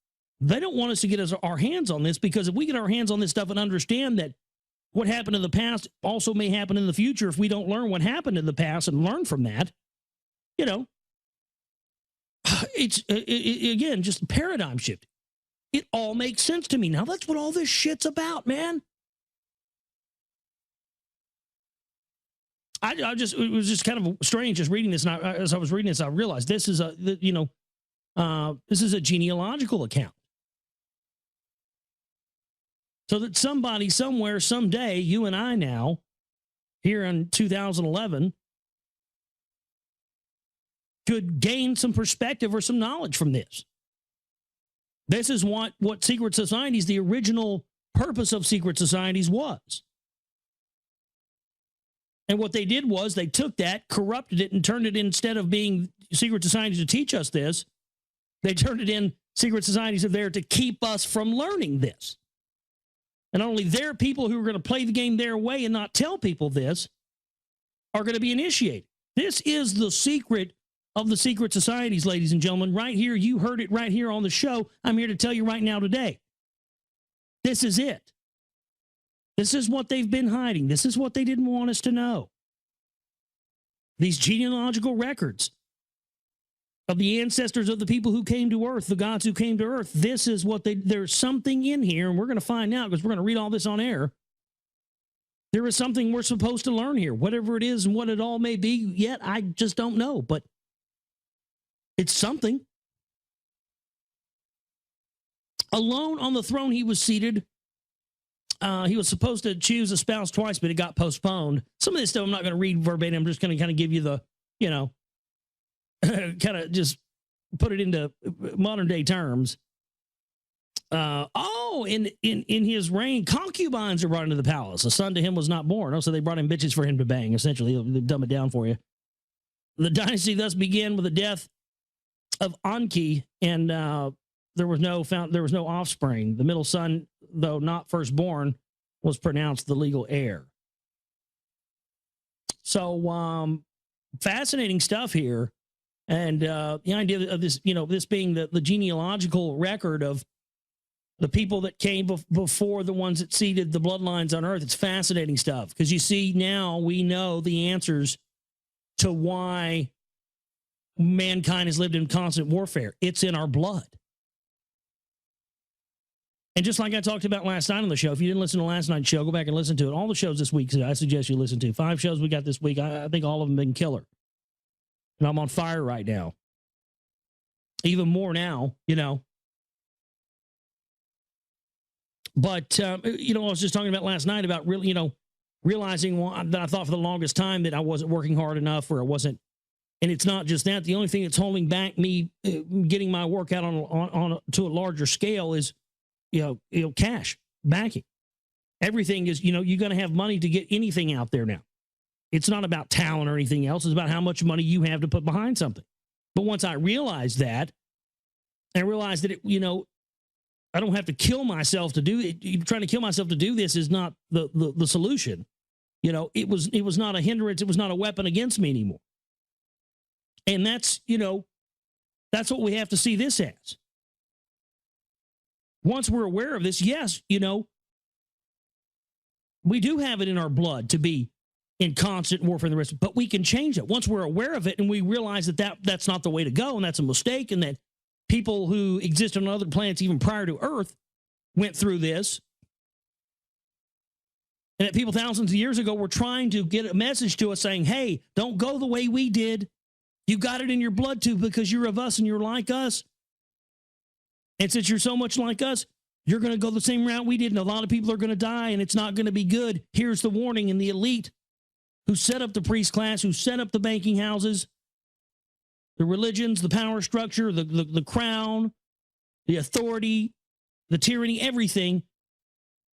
They don't want us to get our hands on this, because if we get our hands on this stuff and understand that what happened in the past also may happen in the future, if we don't learn what happened in the past and learn from that, you know, it's, again, just a paradigm shift. It all makes sense to me now. That's what all this shit's about, man. It was just kind of strange just reading this. And as I was reading this, I realized this is this is a genealogical account. So that somebody, somewhere, someday, you and I now, here in 2011, could gain some perspective or some knowledge from this. This is what secret societies, the original purpose of secret societies was. And what they did was they took that, corrupted it, and turned it, instead of being secret societies to teach us this, they turned it in, secret societies are there to keep us from learning this. And not only their people who are going to play the game their way and not tell people this are going to be initiated. This is the secret of the secret societies, ladies and gentlemen. Right here, you heard it right here on the show. I'm here to tell you right now today. This is it. This is what they've been hiding. This is what they didn't want us to know. These genealogical records of the ancestors of the people who came to Earth, the gods who came to Earth. This is what there's something in here, and we're going to find out because we're going to read all this on air. There is something we're supposed to learn here, whatever it is and what it all may be. Yet I just don't know, but it's something. Alone on the throne he was seated. He was supposed to choose a spouse twice, but it got postponed. Some of this stuff I'm not going to read verbatim. I'm just going to kind of give you the, you know, kind of just put it into modern day terms. In his reign, concubines are brought into the palace. A son to him was not born. Oh, so they brought in bitches for him to bang. Essentially, they'll dumb it down for you. The dynasty thus began with the death of Enki, and there was no offspring. The middle son, though not firstborn, was pronounced the legal heir. So fascinating stuff here. And the idea of this, you know, this being the genealogical record of the people that came before the ones that seeded the bloodlines on Earth, it's fascinating stuff. Because you see, now we know the answers to why mankind has lived in constant warfare. It's in our blood. And just like I talked about last night on the show, if you didn't listen to last night's show, go back and listen to it. All the shows this week, I suggest you listen to. 5 shows we got this week. I think all of them have been killer. And I'm on fire right now. Even more now, you know. But, you know, I was just talking about last night about really, you know, realizing that I thought for the longest time that I wasn't working hard enough, or I wasn't. And it's not just that. The only thing that's holding back me getting my work out on to a larger scale is, you know, cash backing. Everything is, you know, you're going to have money to get anything out there now. It's not about talent or anything else. It's about how much money you have to put behind something. But once I realized that, I realized that, you know, I don't have to kill myself to do it. Trying to kill myself to do this is not the solution. You know, it was not a hindrance. It was not a weapon against me anymore. And that's, you know, that's what we have to see this as. Once we're aware of this, yes, you know, We do have it in our blood to be in constant warfare and the rest, but we can change it once we're aware of it and we realize that's not the way to go and that's a mistake, and that people who exist on other planets even prior to Earth went through this, and that people thousands of years ago were trying to get a message to us saying, hey, don't go the way we did. You got it in your blood too because you're of us and you're like us. And since you're so much like us, you're going to go the same route we did, and a lot of people are going to die, and it's not going to be good. Here's the warning. And the elite who set up the priest class, who set up the banking houses, the religions, the power structure, the crown, the authority, the tyranny, everything,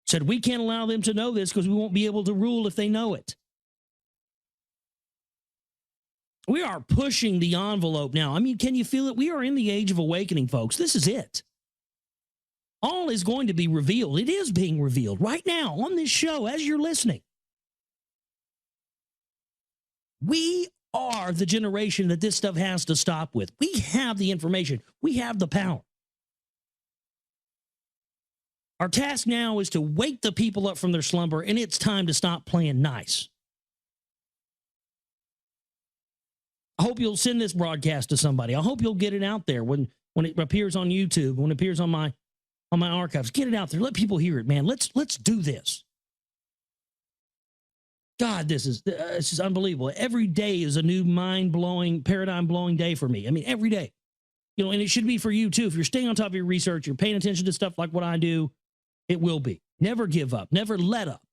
said we can't allow them to know this because we won't be able to rule if they know it. We are pushing the envelope now. I mean, can you feel it? We are in the age of awakening, folks. This is it. All is going to be revealed. It is being revealed right now on this show as you're listening. We are the generation that this stuff has to stop with. We have the information. We have the power. Our task now is to wake the people up from their slumber, and it's time to stop playing nice. I hope you'll send this broadcast to somebody. I hope you'll get it out there when it appears on YouTube, when it appears on my archives. Get it out there. Let people hear it, man. Let's do this. God, this is unbelievable. Every day is a new mind-blowing, paradigm-blowing day for me. I mean, every day. You know, and it should be for you too. If you're staying on top of your research, you're paying attention to stuff like what I do, it will be. Never give up. Never let up.